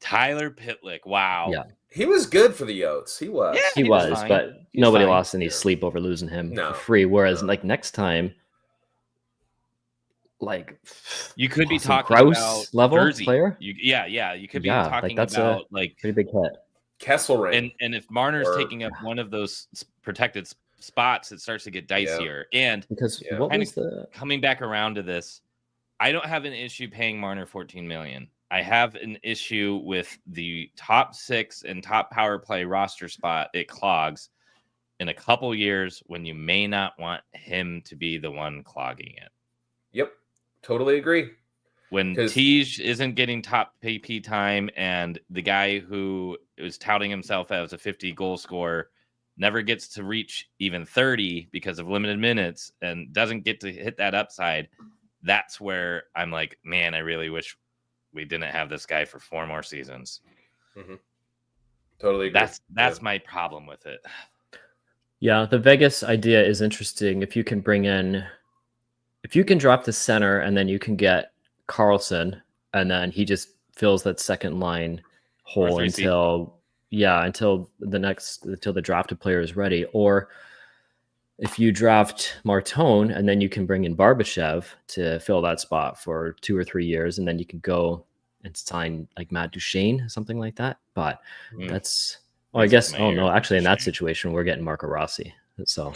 Tyler Pitlick. Wow. Yeah. He was good for the Yotes. He was. Yeah, He was was, fine. but He was nobody fine. lost any sleep over losing him No, for free. Whereas, no. like next time, like you could be Austin talking Krause about level Jersey. player. Yeah. You could be Yeah, talking like that's about a like pretty big hit. Kesselring. and if Marner's Or- taking up one of those protected spots, it starts to get dicier. And Because Yeah. what Kinda was the coming back around to this, I don't have an issue paying Marner $14 million. I have an issue with the top 6 and top power play roster spot it clogs in a couple years when you may not want him to be the one clogging it. Yep. Totally agree. When 'Cause- Tej isn't getting top PP time and the guy who is touting himself as a 50 goal scorer never gets to reach even 30 because of limited minutes and doesn't get to hit that upside, that's where I'm like, man, I really wish we didn't have this guy for 4 more seasons. Totally agree. That's my problem with it. Yeah, the Vegas idea is interesting. If you can drop the center and then you can get Carlson and then he just fills that second line hole 3C. until the drafted player is ready. Or if you draft Martone and then you can bring in Barbashev to fill that spot for 2 or 3 years, and then you can go and sign like Matt Duchene, something like that. But that's I guess actually in that situation we're getting Marco Rossi. So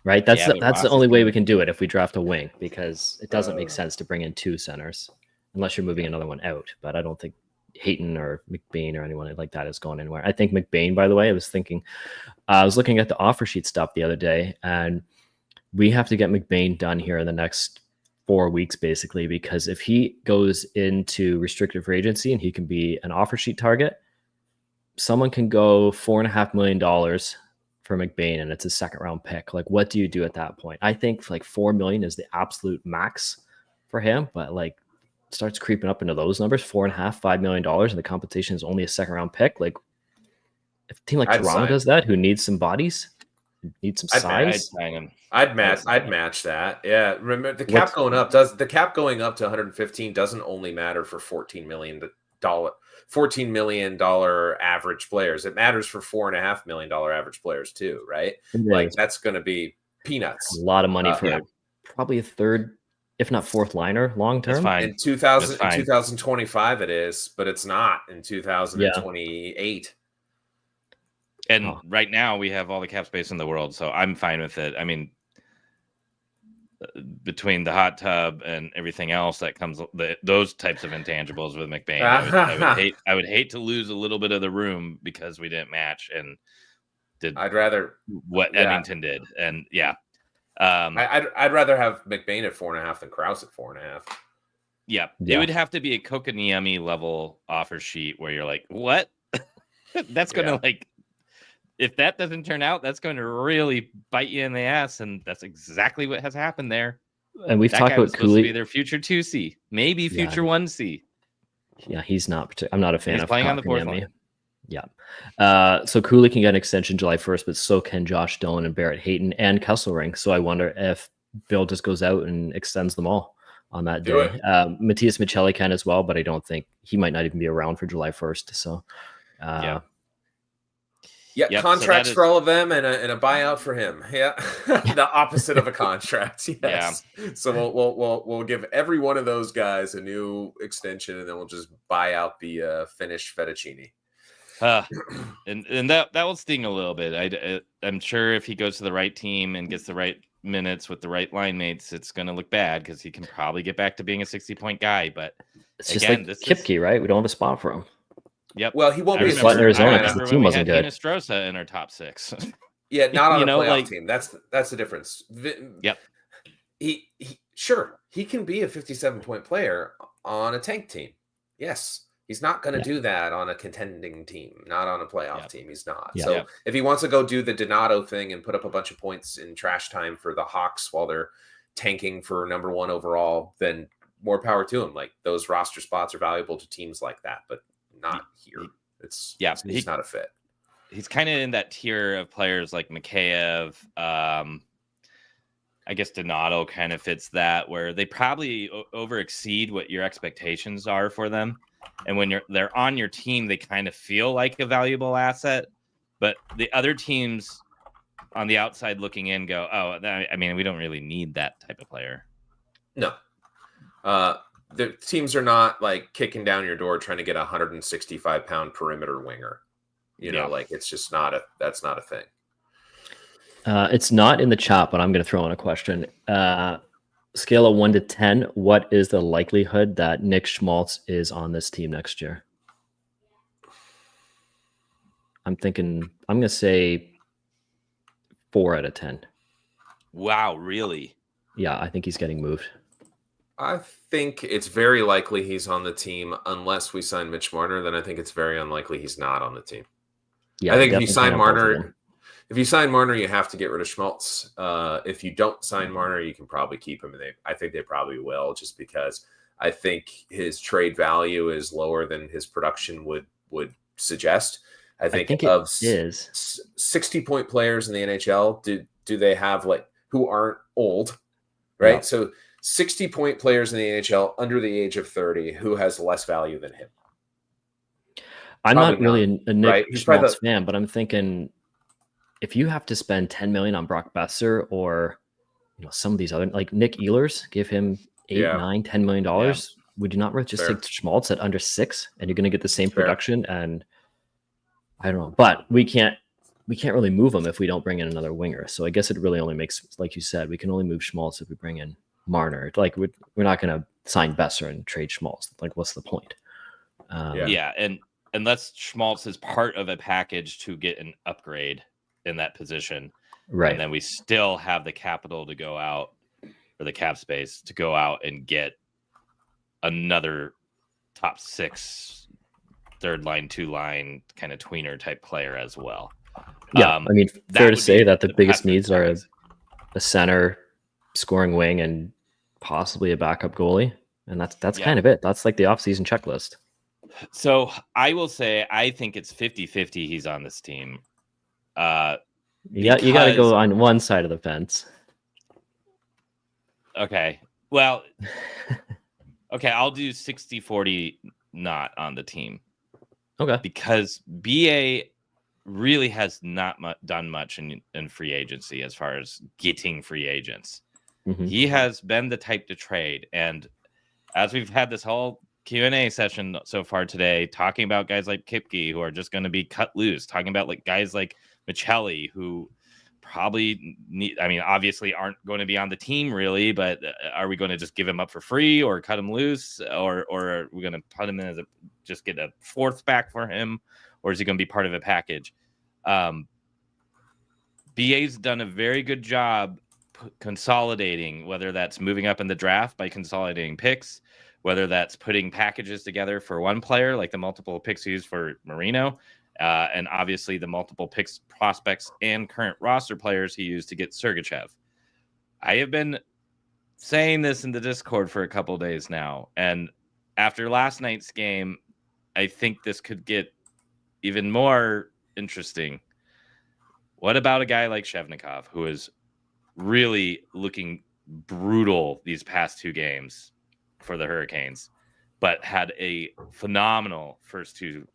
right, that's the only way we can do it if we draft a wing, because it doesn't make sense to bring in 2 centers unless you're moving another one out. But I don't think Hayton or McBain or anyone like that is going anywhere. I think McBain, by the way, I was looking at the offer sheet stuff the other day, and we have to get McBain done here in the next 4 weeks, basically, because if he goes into restricted free agency and he can be an offer sheet target, someone can go $4.5 million for McBain and it's a 2nd round pick. Like, what do you do at that point? I think like $4 million is the absolute max for him, but like starts creeping up into those numbers, $4.5 million, and the competition is only a 2nd round pick. Like, if a team like Toronto does that, who needs some bodies, needs some size, I'd match that. Yeah, remember the cap going up to 115 doesn't only matter for $14 million average players. It matters for $4.5 million average players too, right? Like that's going to be peanuts. A lot of money for probably a 3rd, if not 4th liner long term. That's fine. In 2025 it is, but it's not in 2028. And right now we have all the cap space in the world, so I'm fine with it. I mean, between the hot tub and everything else that comes, those types of intangibles with McBain, I would hate to lose a little bit of the room because we didn't match and did. I'd rather what Edmonton did, and I'd rather have McBain at 4.5 than Krause at 4.5. Yeah, it would have to be a Kokoniemi level offer sheet where you're like, what? That's gonna like. If that doesn't turn out, that's going to really bite you in the ass, and that's exactly what has happened there. And we've talked about Cooley, be their future 2C, maybe future 1C. Yeah, he's not. I'm not a fan of playing on the 4th line. Yeah. So Cooley can get an extension July 1st, but so can Josh Doan and Barrett Hayton and Kesselring. So I wonder if Bill just goes out and extends them all on that day. Matthias Michelli can as well, but I don't think he might not even be around for July 1st. So contracts for all of them and a buyout for him. Yeah, the opposite of a contract. Yes. Yeah. So we'll give every one of those guys a new extension, and then we'll just buy out the Finnish fettuccine. And that will sting a little bit. I'm sure if he goes to the right team and gets the right minutes with the right line mates, it's going to look bad because he can probably get back to being a 60-point guy. But it's just like Kipke, right? We don't have a spot for him. Yep. Well, he won't be in Arizona because the team wasn't good. Nostrosa in our top 6. Yeah, not on a playoff team. That's the difference. Yep. He can be a 57-point player on a tank team. Yes. He's not going to do that on a contending team, not on a playoff team. He's not. So if he wants to go do the Donato thing and put up a bunch of points in trash time for the Hawks while they're tanking for number 1 overall, then more power to him. Like, those roster spots are valuable to teams like that, but not here. He's not a fit. He's kind of in that tier of players like Mikheyev, I guess Donato kind of fits that, where they probably over exceed what your expectations are for them. And when they're on your team, they kind of feel like a valuable asset. But the other teams on the outside looking in go, oh, I mean, we don't really need that type of player. No. The teams are not like kicking down your door trying to get a 165-pound perimeter winger. You know, like it's just that's not a thing. It's not in the chat, but I'm going to throw in a question. Scale of 1 to 10, what is the likelihood that Nick Schmaltz is on this team next year? I'm going to say 4 out of 10. Wow, really? Yeah, I think he's getting moved. I think it's very likely he's on the team unless we sign Mitch Marner. Then I think it's very unlikely he's not on the team. Yeah, I think if you sign Marner, you have to get rid of Schmaltz. If you don't sign Marner, you can probably keep him. And I think they probably will, just because I think his trade value is lower than his production would suggest. I think of 60-point players in the NHL, do they have like who aren't old, right? Yeah. So 60-point players in the NHL under the age of 30, who has less value than him? I'm Probably not really a Nick Schmaltz fan, but I'm thinking if you have to spend $10 million on Brock Besser or some of these other, like Nick Ehlers, give him $8, $9, $10 million. Would you not just take Schmaltz at under 6 and you're going to get the same production? And I don't know, but we can't really move him if we don't bring in another winger. So I guess it really only makes, like you said, we can only move Schmaltz if we bring in Marner. Like we're not going to sign Besser and trade Schmaltz. Like what's the point? And unless Schmaltz is part of a package to get an upgrade in that position, right? And then we still have the capital to go out, or the cap space to go out and get another top 6, 3rd line, 2 line kind of tweener type player as well. Yeah, I mean, fair to say that the biggest needs are a center, scoring wing, and possibly a backup goalie, and that's kind of it. That's like the offseason checklist. So I will say I think it's 50-50 he's on this team. You got to go on one side of the fence. Okay. Well, okay, I'll do 60-40 not on the team. Okay. Because BA really has not done much in free agency as far as getting free agents. Mm-hmm. He has been the type to trade. And as we've had this whole Q&A session so far today, talking about guys like Kipke who are just going to be cut loose, talking about like guys like Michelli who probably obviously aren't going to be on the team really, but are we going to just give him up for free or cut him loose, or are we going to put him in as just get a 4th back for him, or is he going to be part of a package? BA's done a very good job consolidating, whether that's moving up in the draft by consolidating picks, whether that's putting packages together for one player, like the multiple picks used for Marino, and obviously the multiple picks, prospects, and current roster players he used to get Sergachev. I have been saying this in the Discord for a couple days now, and after last night's game, I think this could get even more interesting. What about a guy like Shevnikov, who is really looking brutal these past 2 games for the Hurricanes, but had a phenomenal first 2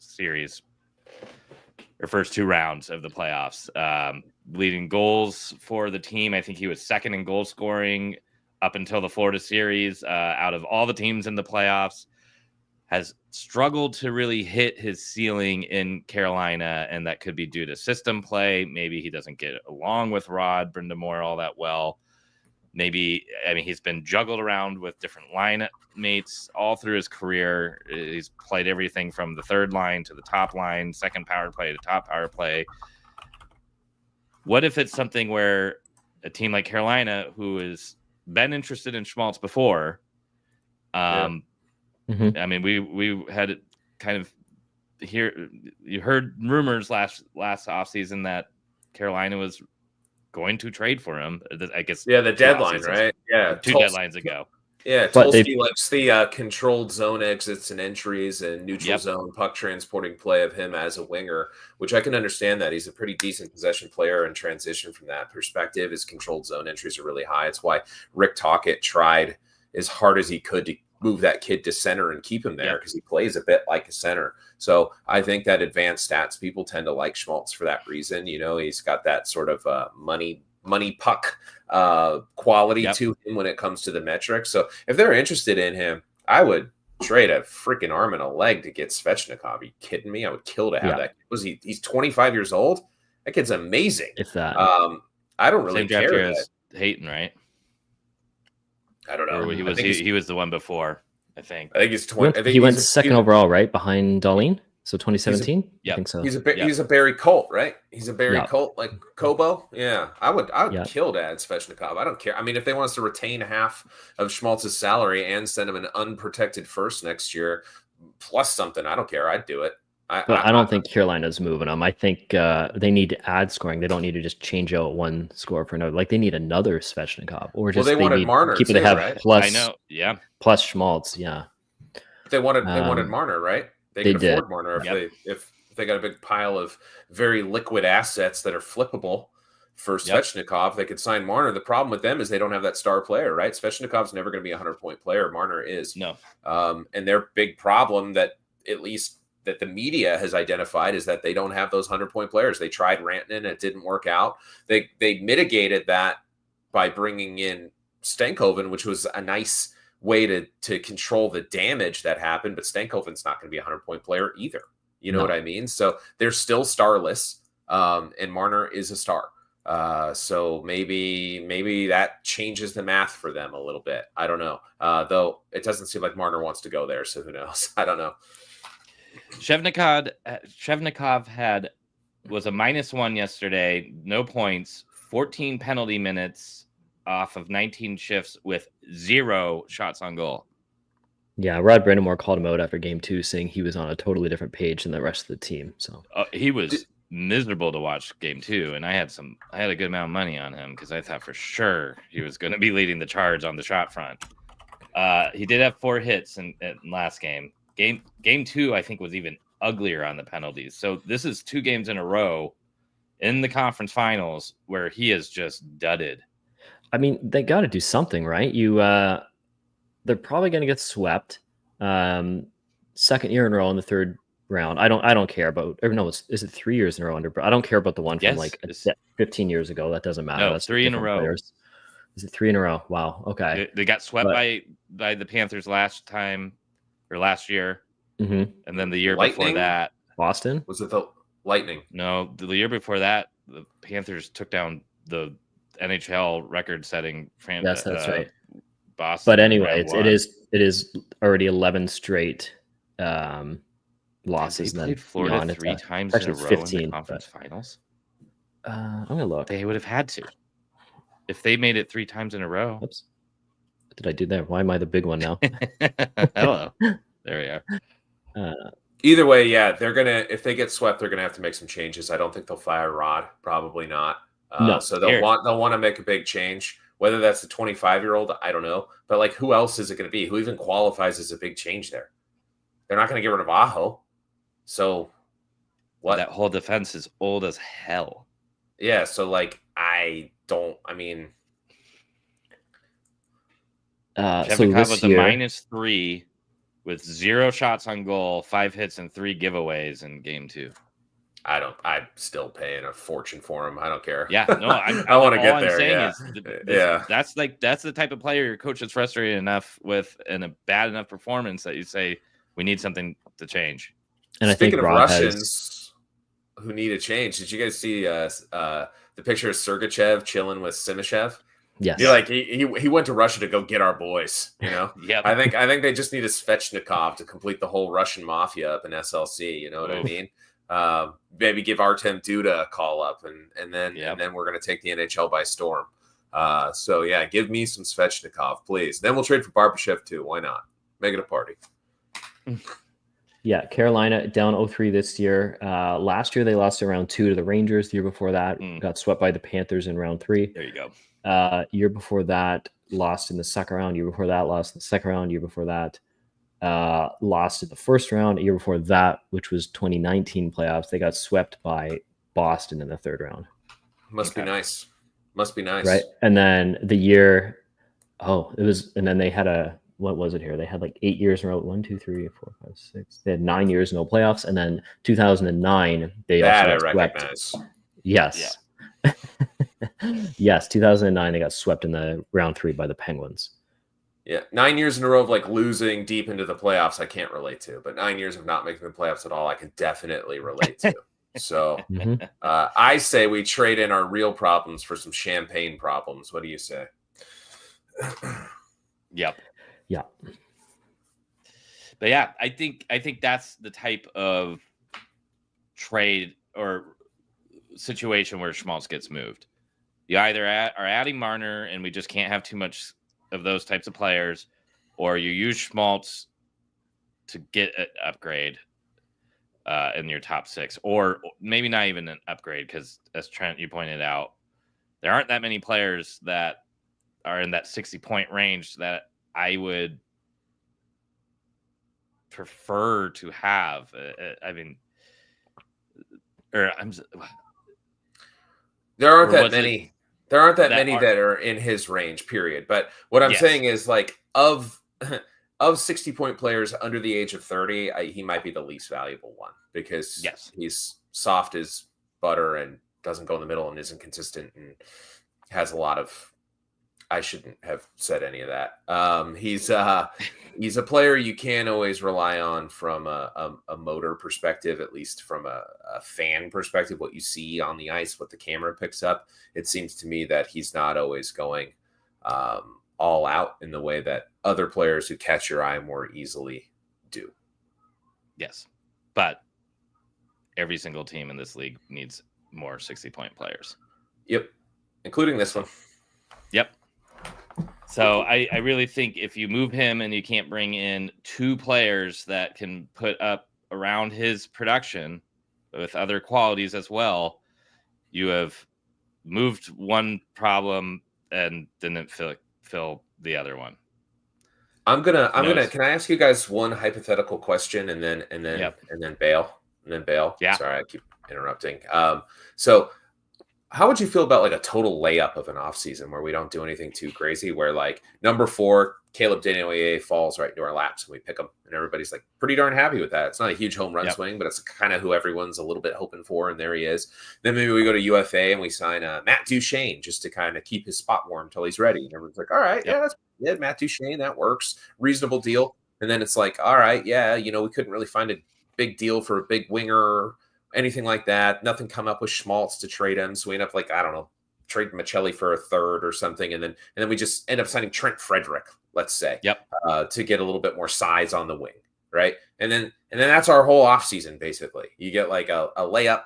rounds of the playoffs, leading goals for the team. I think he was 2nd in goal scoring up until the Florida series. Out of all the teams in the playoffs, has struggled to really hit his ceiling in Carolina, and that could be due to system play. Maybe he doesn't get along with Rod Brind'Amour all that well. Maybe, he's been juggled around with different line mates all through his career. He's played everything from the 3rd line to the top line, 2nd power play to top power play. What if it's something where a team like Carolina, who has been interested in Schmaltz before, we had it kind of here. You heard rumors last offseason that Carolina was going to trade for him. I guess the deadline, right? Yeah, 2 deadlines ago. Yeah, But Tulski likes the controlled zone exits and entries and neutral zone puck transporting play of him as a winger, which I can understand that. He's a pretty decent possession player and transition from that perspective. His controlled zone entries are really high. It's why Rick Tocchet tried as hard as he could to move that kid to center and keep him there because he plays a bit like a center. So I think that advanced stats, people tend to like Schmaltz for that reason. You know, he's got that sort of money puck quality to him when it comes to the metrics. So if they're interested in him, I would trade a freaking arm and a leg to get Svechnikov. Are you kidding me? I would kill to have that. He's 25 years old. That kid's amazing. If that, I don't really care. As Hayton, right? I don't know. Or he was the one before. I think he's 20. He went second overall, right, behind Darlene. So 2017. Yeah, I think so. He's a Barry Colt, right? He's a Barry Colt, like Kobo. Yeah, I would kill to add Svechnikov. I don't care. I mean, if they want us to retain half of Schmaltz's salary and send him an unprotected first next year, plus something, I don't care. I'd do it. I don't think Carolina's moving them. I think they need to add scoring. They don't need to just change out one score for another. Like they need another Svechnikov, or just they wanted Marner. Keep it to have right? plus. I know. Yeah. Plus Schmaltz. Yeah. They wanted Marner, right? They could afford Marner if they got a big pile of very liquid assets that are flippable for Svechnikov. They could sign Marner. The problem with them is they don't have that star player, right? Svechnikov's never going to be a 100-point player. Marner is. No. And their big problem that at least that the media has identified is that they don't have those 100-point players. They tried Rantanen and it didn't work out. They mitigated that by bringing in Stankoven, which was a nice way to control the damage that happened, but Stankoven's not going to be a 100-point player either. You know what I mean? So they're still starless, and Marner is a star. So maybe that changes the math for them a little bit. I don't know. Though it doesn't seem like Marner wants to go there, so who knows? I don't know. Shevnikov was a -1 yesterday, no points, 14 penalty minutes off of 19 shifts with 0 shots on goal. Yeah, Rod Brindamore called him out after game 2, saying he was on a totally different page than the rest of the team. So he was miserable to watch game 2, and I had a good amount of money on him because I thought for sure he was going to be leading the charge on the shot front. He did have 4 hits in last game. Game 2, I think, was even uglier on the penalties. So this is 2 games in a row in the conference finals where he is just dudded. I mean, they got to do something, right? They're probably going to get swept. Second year in a row in the third round. I don't care about. Or no, is it 3 years in a row under? I don't care about the one from like 15 years ago. That doesn't matter. No, that's 3 in a row. Players. Is it 3 in a row? Wow. Okay. They got swept by the Panthers last year, and then the year before that, Boston. Was it the Lightning? No, the year before that, the Panthers took down the NHL record-setting Yes, that's right. Boston. But anyway, it is already 11 straight losses. They played Florida 3 times in a row 15, in the conference finals. I'm gonna look. They would have had to if they made it 3 times in a row. Oops. What did I do there? Why am I the big one now? Hello. There we are. Either way, yeah, they're gonna. If they get swept, they're gonna have to make some changes. I don't think they'll fire Rod. Probably not. No. So they'll want to make a big change. Whether that's the 25-year-old, I don't know. But like, who else is it going to be? Who even qualifies as a big change there? They're not going to get rid of Aho. So what? That whole defense is old as hell. Yeah. So like, Shevnikov was a -3 with 0 shots on goal, 5 hits, and 3 giveaways in game 2. I'm still paying a fortune for him. I don't care. Yeah, no, I want to get there. That's the type of player your coach is frustrated enough with and a bad enough performance that you say we need something to change. And Speaking of Russians who need a change, did you guys see the picture of Sergachev chilling with Simashev? Yes. You're like he went to Russia to go get our boys. You know. Yeah. I think they just need a Svechnikov to complete the whole Russian mafia up in SLC. You know what I mean? Maybe give Artem Duda a call up, and then we're going to take the NHL by storm. So yeah, give me some Svechnikov, please. Then we'll trade for Barbashev too. Why not? Make it a party. Yeah, Carolina down 0-3 this year. Last year they lost in round 2 to the Rangers. The year before that, got swept by the Panthers in round 3. There you go. Year before that, lost in the second round. Year before that, lost in the second round. Year before that, lost in the first round. A year before that, which was 2019 playoffs, they got swept by Boston in the third round. Must be nice. Must be nice. Right. And then the year, and then they had what was it here? They had like 8 years in a row. 1, 2, 3, 4, 5, 6. They had 9 years, no playoffs. And then 2009, they that also I got recognize. swept. Yes. Yeah. Yes. 2009, they got swept in the round 3 by the Penguins. Yeah. 9 years in a row of like losing deep into the playoffs, I can't relate to. But 9 years of not making the playoffs at all, I can definitely relate to. So I say we trade in our real problems for some champagne problems. What do you say? Yep. Yeah. But yeah, I think that's the type of trade or situation where Schmaltz gets moved. You either are adding Marner, and we just can't have too much of those types of players, or you use Schmaltz to get an upgrade in your top 6, or maybe not even an upgrade, because as Trent, you pointed out, there aren't that many players that are in that 60-point range that I would prefer to have. I mean, or I'm. There aren't that many. There aren't that many that are in his range, period. But what I'm saying is, like, of 60-point players under the age of 30, he might be the least valuable one, because he's soft as butter and doesn't go in the middle and isn't consistent and has a lot of. I shouldn't have said any of that. He's a player you can't always rely on from a motor perspective, at least from a fan perspective, what you see on the ice, what the camera picks up. It seems to me that he's not always going all out in the way that other players who catch your eye more easily do. Yes, but every single team in this league needs more 60-point players. Yep, including this one. Yep. So I really think if you move him and you can't bring in 2 players that can put up around his production with other qualities as well, you have moved one problem and didn't fill the other one. Can I ask you guys one hypothetical question and then bail? Yeah. Sorry, I keep interrupting. So how would you feel about like a total layup of an offseason where we don't do anything too crazy, where like number 4, Caleb Desnoyers, falls right into our laps and we pick him, and everybody's like pretty darn happy with that. It's not a huge home run swing, but it's kind of who everyone's a little bit hoping for, and there he is. Then maybe we go to UFA and we sign Matt Duchene just to kind of keep his spot warm until he's ready. And everyone's like, all right, that's good. Matt Duchene, that works. Reasonable deal. And then it's like, all right, we couldn't really find a big deal for a big winger, anything like that. Nothing come up with Schmaltz to trade him. So we end up like, I don't know, trade Michelli for a third or something. And then we just end up signing Trent Frederick, let's say, to get a little bit more size on the wing. Right. And then that's our whole offseason. Basically you get like a layup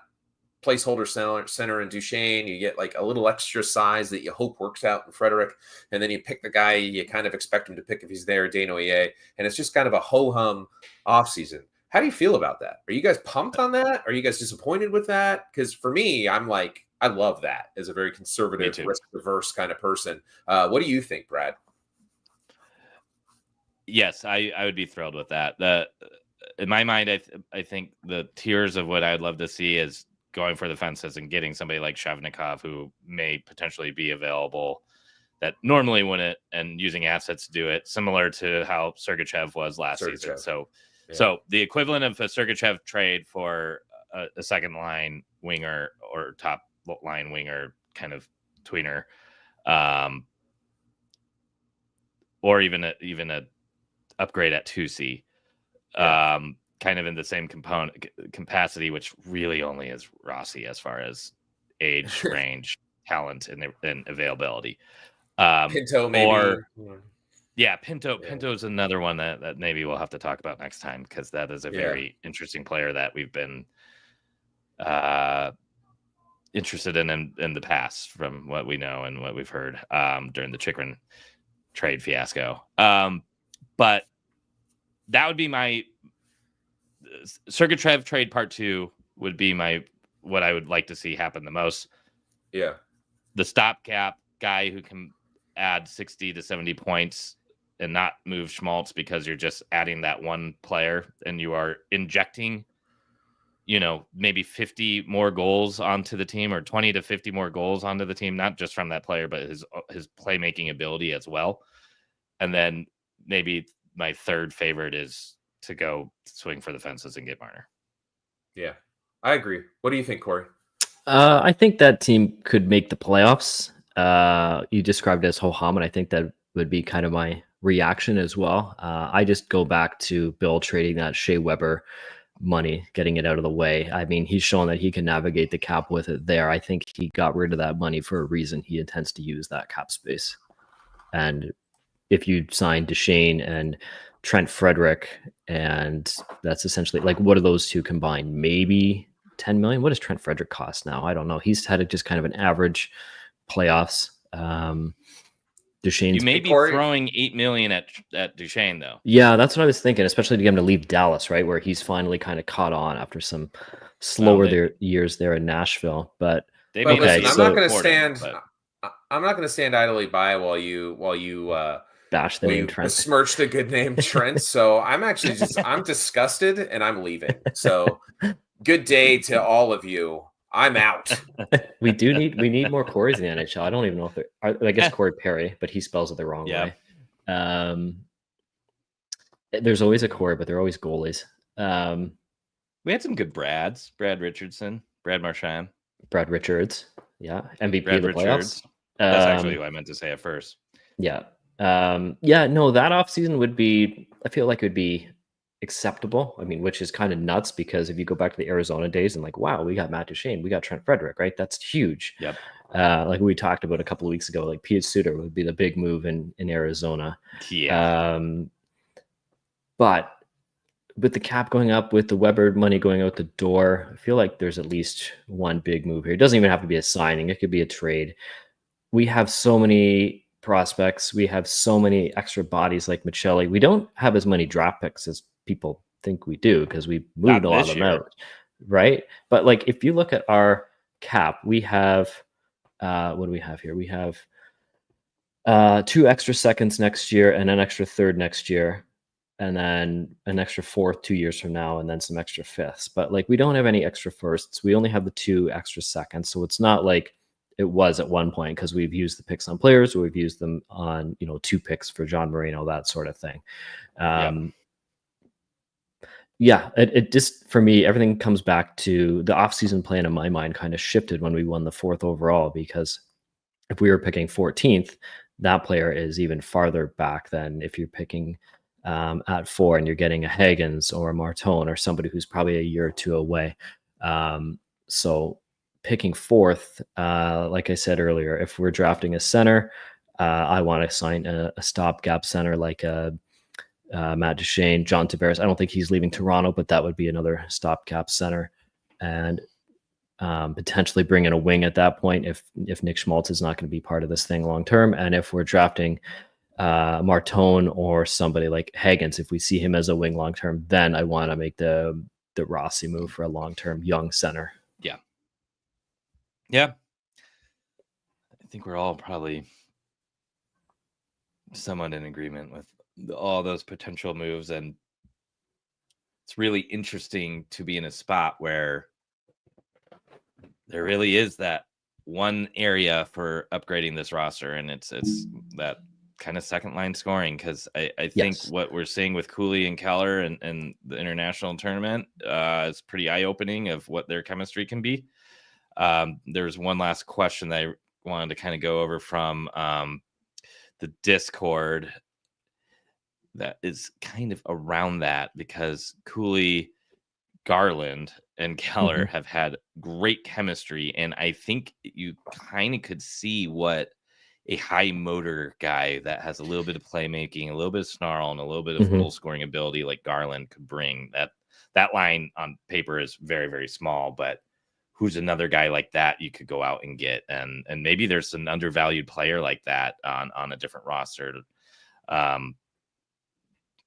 placeholder center in Duchene. You get like a little extra size that you hope works out in Frederick. And then you pick the guy you kind of expect him to pick if he's there, Desnoyers. And it's just kind of a ho-hum offseason. How do you feel about that? Are you guys pumped on that? Are you guys disappointed with that? Because for me, I'm like, I love that as a very conservative, risk-averse kind of person. What do you think, Brad? Yes, I would be thrilled with that. In my mind, I think the tiers of what I'd love to see is going for the fences and getting somebody like Shavnikov, who may potentially be available, that normally wouldn't, and using assets to do it, similar to how Sergachev was last season. So the equivalent of a Sergachev trade for a second line winger or top line winger kind of tweener, or even a upgrade at 2C, kind of in the same capacity, which really only is Rossi as far as age, range, talent, and availability. Pinto maybe. Pinto's another one that maybe we'll have to talk about next time, because that is a very interesting player that we've been interested in the past, from what we know and what we've heard during the Chikrin trade fiasco. But that would be my Sergachev trade part 2 would be what I would like to see happen the most. Yeah. The stopgap guy who can add 60 to 70 points and not move Schmaltz because you're just adding that one player and you are injecting, maybe 50 more goals onto the team or 20 to 50 more goals onto the team, not just from that player, but his playmaking ability as well. And then maybe my third favorite is to go swing for the fences and get Marner. Yeah, I agree. What do you think, Corey? I think that team could make the playoffs. You described it as ho-hum, and I think that would be kind of my reaction as well. I just go back to Bill trading that Shea Weber money, getting it out of the way. I mean, he's shown that he can navigate the cap with it there. I think he got rid of that money for a reason. He intends to use that cap space. And if you sign Duchesne and Trent Frederick, and that's essentially like, what are those two combined? Maybe 10 million. What does Trent Frederick cost now? I don't know. He's had just kind of an average playoffs. Duchesne's you may be throwing 8 million at Duchesne though. Yeah, that's what I was thinking, especially to get him to leave Dallas, right, where he's finally kind of caught on after some slower years there in Nashville. But listen, I'm not going to stand idly by while you bash the name Trent, besmirch the good name Trent. So I'm actually I'm disgusted and I'm leaving. So good day to all of you. I'm out. we need more Corys in the NHL. I don't even know if there are. I guess Corey Perry, but he spells it the wrong way. There's always a Corey, but they're always goalies. We had some good Brads. Brad Richardson, Brad Marchand, Brad Richards. Yeah, MVP Brad of the Richards. playoffs. That's actually who I meant to say at first. Yeah. No, that offseason would be, I feel like it would be acceptable. I mean, which is kind of nuts because if you go back to the Arizona days and like, wow, we got Matt Duchesne, we got Trent Frederick, right? That's huge. Yep. Like we talked about a couple of weeks ago, like Piet Suter would be the big move in Arizona. Yeah. But with the cap going up, with the Weber money going out the door, I feel like there's at least one big move here. It doesn't even have to be a signing. It could be a trade. We have so many prospects. We have so many extra bodies like Michelli. We don't have as many draft picks as people think we do because we moved a lot of them out, right? But like if you look at our cap, we have what do we have here? We have 2 extra seconds next year and an extra third next year, and then an extra fourth 2 years from now, and then some extra fifths. But like we don't have any extra firsts. We only have the 2 extra seconds, so it's not like it was at one point because we've used the picks on players, or we've used them on 2 picks for John Moreno, that sort of thing. Yeah, it just, for me, everything comes back to the offseason plan in my mind kind of shifted when we won the 4th overall, because if we were picking 14th, that player is even farther back than if you're picking at 4 and you're getting a Higgins or a Martone or somebody who's probably a year or 2 away. So picking 4th, like I said earlier, if we're drafting a center, I want to sign a stopgap center like Matt Duchesne, John Tavares. I don't think he's leaving Toronto, but that would be another stopgap center, and potentially bring in a wing at that point if Nick Schmaltz is not going to be part of this thing long term. And if we're drafting Martone or somebody like Higgins, if we see him as a wing long term, then I want to make the Rossi move for a long term young center. Yeah. I think we're all probably somewhat in agreement with all those potential moves, and it's really interesting to be in a spot where there really is that one area for upgrading this roster, and it's that kind of second line scoring, because I think what we're seeing with Cooley and Keller and the international tournament is pretty eye-opening of what their chemistry can be. There's one last question that I wanted to kind of go over from the Discord that is kind of around that, because Cooley, Garland, and Keller have had great chemistry, and I think you kind of could see what a high motor guy that has a little bit of playmaking, a little bit of snarl, and a little bit of goal scoring ability like Garland could bring. That line on paper is very, very small, but who's another guy like that you could go out and get? And maybe there's an undervalued player like that on a different roster.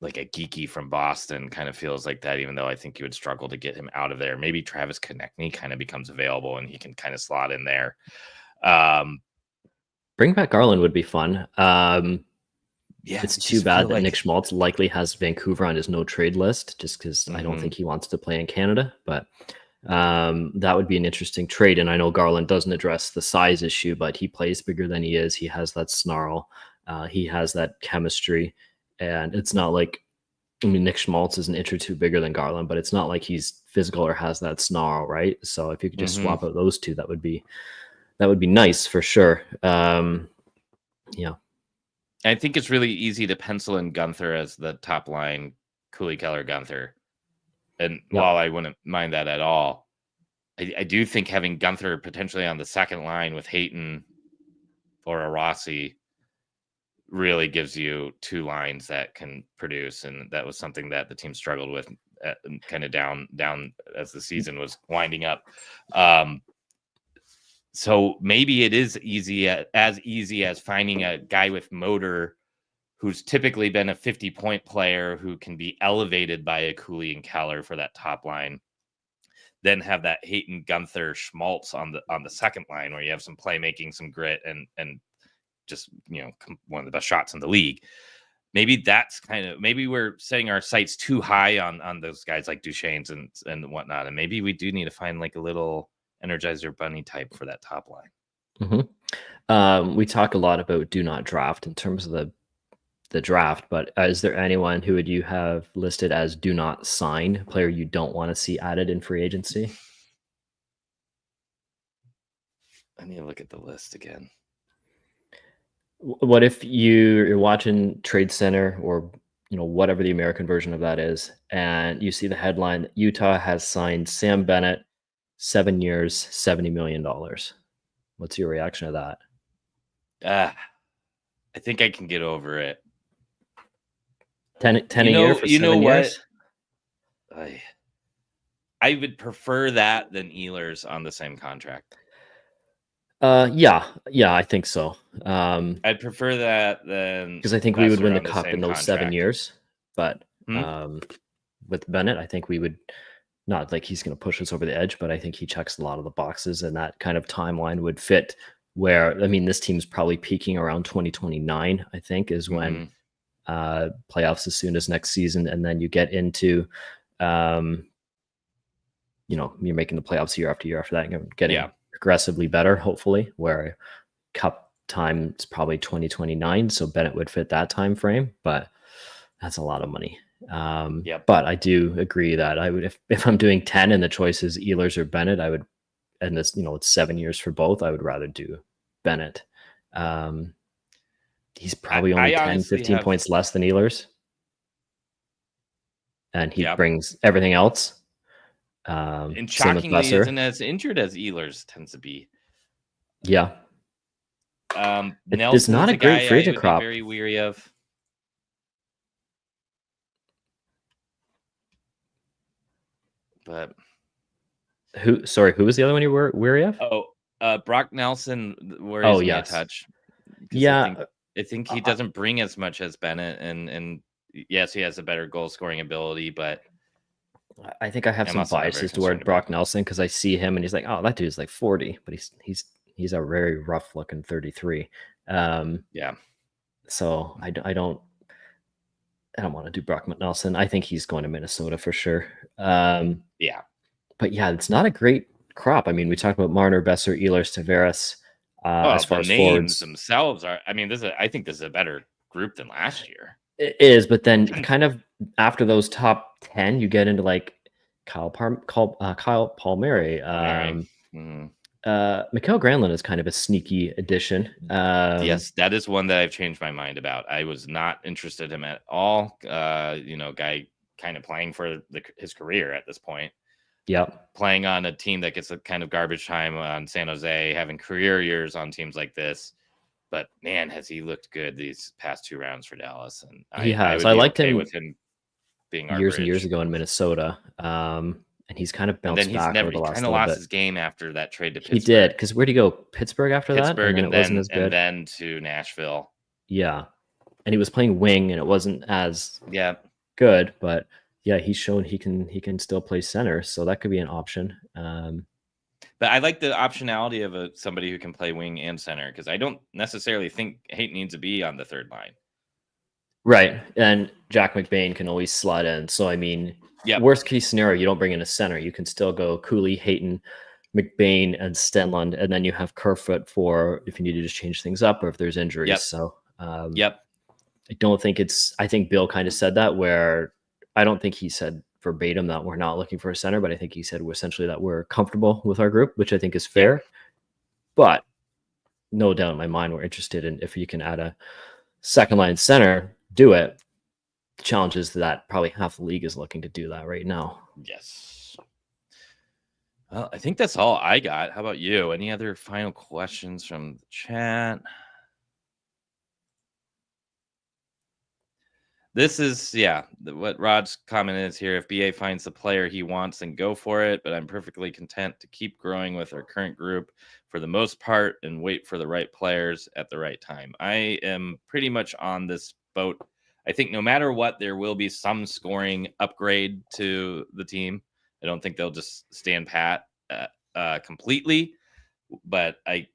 Like a Geeky from Boston kind of feels like that, even though I think you would struggle to get him out of there. Maybe Travis Konechny kind of becomes available and he can kind of slot in there. Bring back Garland would be fun. Yeah, It's I too just bad feel that like Nick Schmaltz likely has Vancouver on his no trade list, just because I don't Mhm. think he wants to play in Canada. But that would be an interesting trade. And I know Garland doesn't address the size issue, but he plays bigger than he is. He has that snarl. He has that chemistry, and it's not like, I mean, Nick Schmaltz is an inch or two bigger than Garland, but it's not like he's physical or has that snarl, right? So if you could just Mhm. swap out those two, that would be nice for sure. Yeah. I think it's really easy to pencil in Gunther as the top line, Cooley, Keller, Gunther. And Yep. while I wouldn't mind that at all, I do think having Gunther potentially on the second line with Hayton or a Rossi really gives you two lines that can produce, and that was something that the team struggled with kind of down as the season was winding up. So maybe it is as easy as finding a guy with motor who's typically been a 50-point player who can be elevated by a Cooley and Keller for that top line. Then have that Hayton, Gunther, Schmaltz on the second line where you have some playmaking, some grit, and just one of the best shots in the league. Maybe that's maybe we're setting our sights too high on those guys like Duchesne's and whatnot, and maybe we do need to find like a little Energizer Bunny type for that top line. We talk a lot about do not draft in terms of the draft, but is there anyone who would you have listed as do not sign, player you don't want to see added in free agency? I need to look at the list again. What if you're watching Trade Center or whatever the American version of that is, and you see the headline that Utah has signed Sam Bennett, 7 years, $70 million? What's your reaction to that? I think I can get over it. 10 a year for 7 years? I would prefer that than Ehlers on the same contract. Yeah, I think so. I'd prefer that than because I think we would Besser win the on the cup same in those 7 contract. years. But Hmm? with Bennett, I think we would not like he's going to push us over the edge, but I think he checks a lot of the boxes, and that kind of timeline would fit. Where I mean, this team's probably peaking around 2029. I think is when playoffs as soon as next season, and then you get into you're making the playoffs year after year after that, and getting progressively better, hopefully, where cup time is probably 2029. So Bennett would fit that time frame, but that's a lot of money. But I do agree that I would, if I'm doing 10 and the choice is Ehlers or Bennett, I would, and this, it's 7 years for both, I would rather do Bennett. He's probably only 10, 15 points less than Ehlers. And he brings everything else. And shockingly, isn't as injured as Ehlers tends to be. Yeah. Nelson not a great free agent crop. Very weary of. But who was the other one you were weary of? Brock Nelson worries me a touch. Yeah. I think he doesn't bring as much as Bennett, and yes, he has a better goal scoring ability, but I think I have some biases toward Brock Nelson because I see him and he's like, oh, that dude's like 40, but he's a very rough looking 33. So I don't want to do Brock Nelson. I think he's going to Minnesota for sure. But yeah, it's not a great crop. I mean, we talked about Marner, Besser, Ehlers, Tavares. As far as names forwards themselves are, I mean, I think this is a better group than last year. It is, but then kind of after those top 10, you get into like Kyle Palmieri. Mikael Granlund is kind of a sneaky addition. Yes, that is one that I've changed my mind about. I was not interested in him at all. Guy kind of playing for his career at this point. Yep. Playing on a team that gets a kind of garbage time on San Jose, having career years on teams like this. But man, has he looked good these past 2 rounds for Dallas? And he has. I liked him with him being years and years ago in Minnesota. And he's kind of bounced back over the last little bit. He kind of lost his game after that trade to Pittsburgh. He did, because where'd he go? Pittsburgh after that? Pittsburgh, and then it wasn't as good. And then to Nashville. Yeah. And he was playing wing, and it wasn't as good, but yeah, he's shown he can still play center, so that could be an option. But I like the optionality of somebody who can play wing and center, because I don't necessarily think Haight needs to be on the third line. Right. And Jack McBain can always slot in. So, I mean, worst case scenario, you don't bring in a center. You can still go Cooley, Hayton, McBain, and Stenlund. And then you have Kerfoot for if you need to just change things up or if there's injuries. Yep. So, Yep. I don't think I think Bill kind of said that, where I don't think he said verbatim that we're not looking for a center, but I think he said essentially that we're comfortable with our group, which I think is fair. But no doubt in my mind, we're interested in if you can add a second line center, do it. The challenge is that probably half the league is looking to do that right now. Yes. Well, I think that's all I got. How about you? Any other final questions from the chat? This is, what Rod's comment is here. If BA finds the player he wants, then go for it. But I'm perfectly content to keep growing with our current group for the most part and wait for the right players at the right time. I am pretty much on this boat. I think no matter what, there will be some scoring upgrade to the team. I don't think they'll just stand pat completely. But I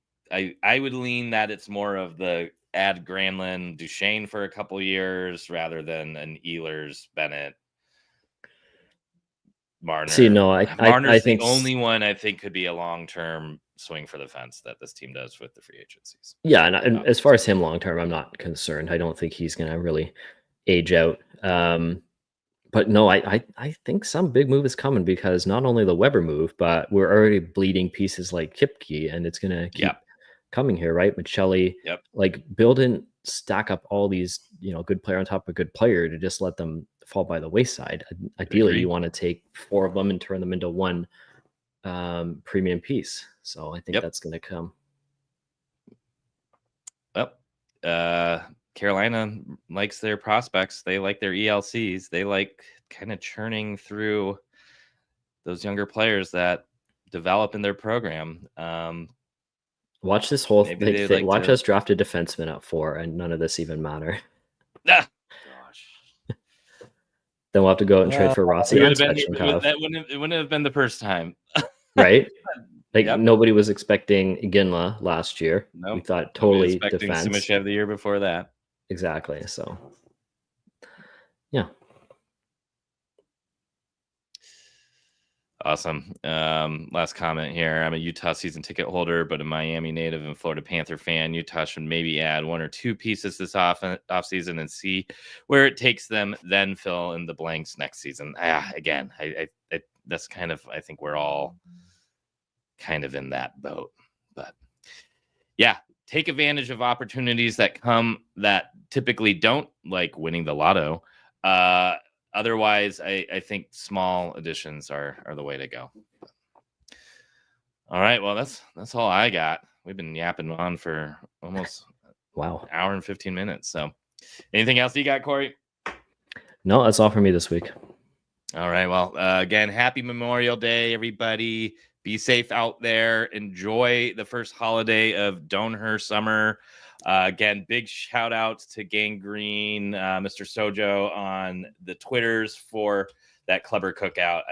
would lean that it's more of the add Granlund, Duchesne for a couple years rather than an Ehlers, Bennett, Marner. See, no, Marner's I think the only one I think could be a long-term swing for the fence that this team does with the free agencies. Yeah, and as far as him long-term, I'm not concerned. I don't think he's going to really age out. But no, I think some big move is coming, because not only the Weber move, but we're already bleeding pieces like Kipke, and it's going to keep coming here, right? Michelli, like Bill didn't stack up all these, good player on top of good player to just let them fall by the wayside. Ideally, you want to take 4 of them and turn them into one premium piece. So I think that's going to come. Well, Carolina likes their prospects. They like their ELCs. They like kind of churning through those younger players that develop in their program. Watch this whole thing. Watch us draft a defenseman at 4, and none of this even matter. Gosh. Then we'll have to go out and trade for Rossi. It wouldn't have been the first time, right? Like nobody was expecting Iginla last year. No, we thought totally expecting defense. Simashev the year before that. Exactly. So, yeah. Awesome. Last comment here. I'm a Utah season ticket holder, but a Miami native and Florida Panther fan. Utah should maybe add 1 or 2 pieces this offseason and see where it takes them, then fill in the blanks next season. Again, I that's kind of, I think we're all kind of in that boat. But yeah, take advantage of opportunities that come that typically don't, like winning the lotto. Otherwise, I think small additions are the way to go. All right. Well, that's all I got. We've been yapping on for almost an hour and 15 minutes. So anything else you got, Corey? No, that's all for me this week. All right. Well, again, happy Memorial Day, everybody. Be safe out there. Enjoy the first holiday of Donor Summer. Again, big shout outs to Gangrene, Mr. Sojo on the Twitters for that Clubber cookout.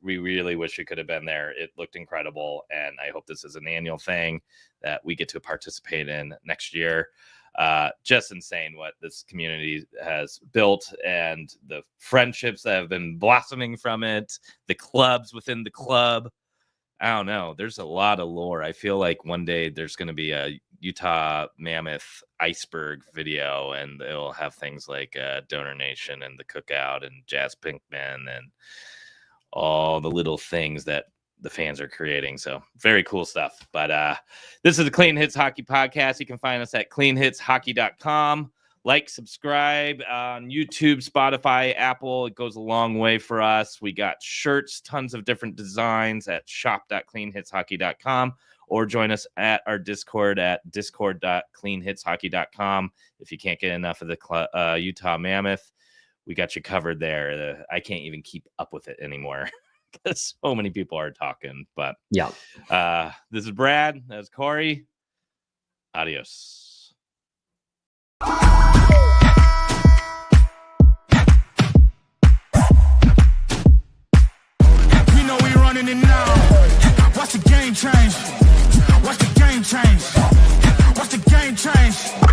We really wish we could have been there. It looked incredible, and I hope this is an annual thing that we get to participate in next year. Just insane what this community has built and the friendships that have been blossoming from it, the clubs within the club. I don't know. There's a lot of lore. I feel like one day there's going to be a Utah Mammoth iceberg video, and it'll have things like Donor Nation and the cookout and Jazz Pinkman and all the little things that the fans are creating. So very cool stuff. But this is the Clean Hits Hockey Podcast. You can find us at cleanhitshockey.com. Like, subscribe on YouTube, Spotify, Apple. It goes a long way for us. We got shirts, tons of different designs at shop.cleanhitshockey.com, or join us at our Discord at discord.cleanhitshockey.com. If you can't get enough of the Utah Mammoth, we got you covered there. I can't even keep up with it anymore because so many people are talking. But yeah, this is Brad. That's Corey. Adios. We know we running it now. Watch the game. game change? Watch the game change. Watch the game change.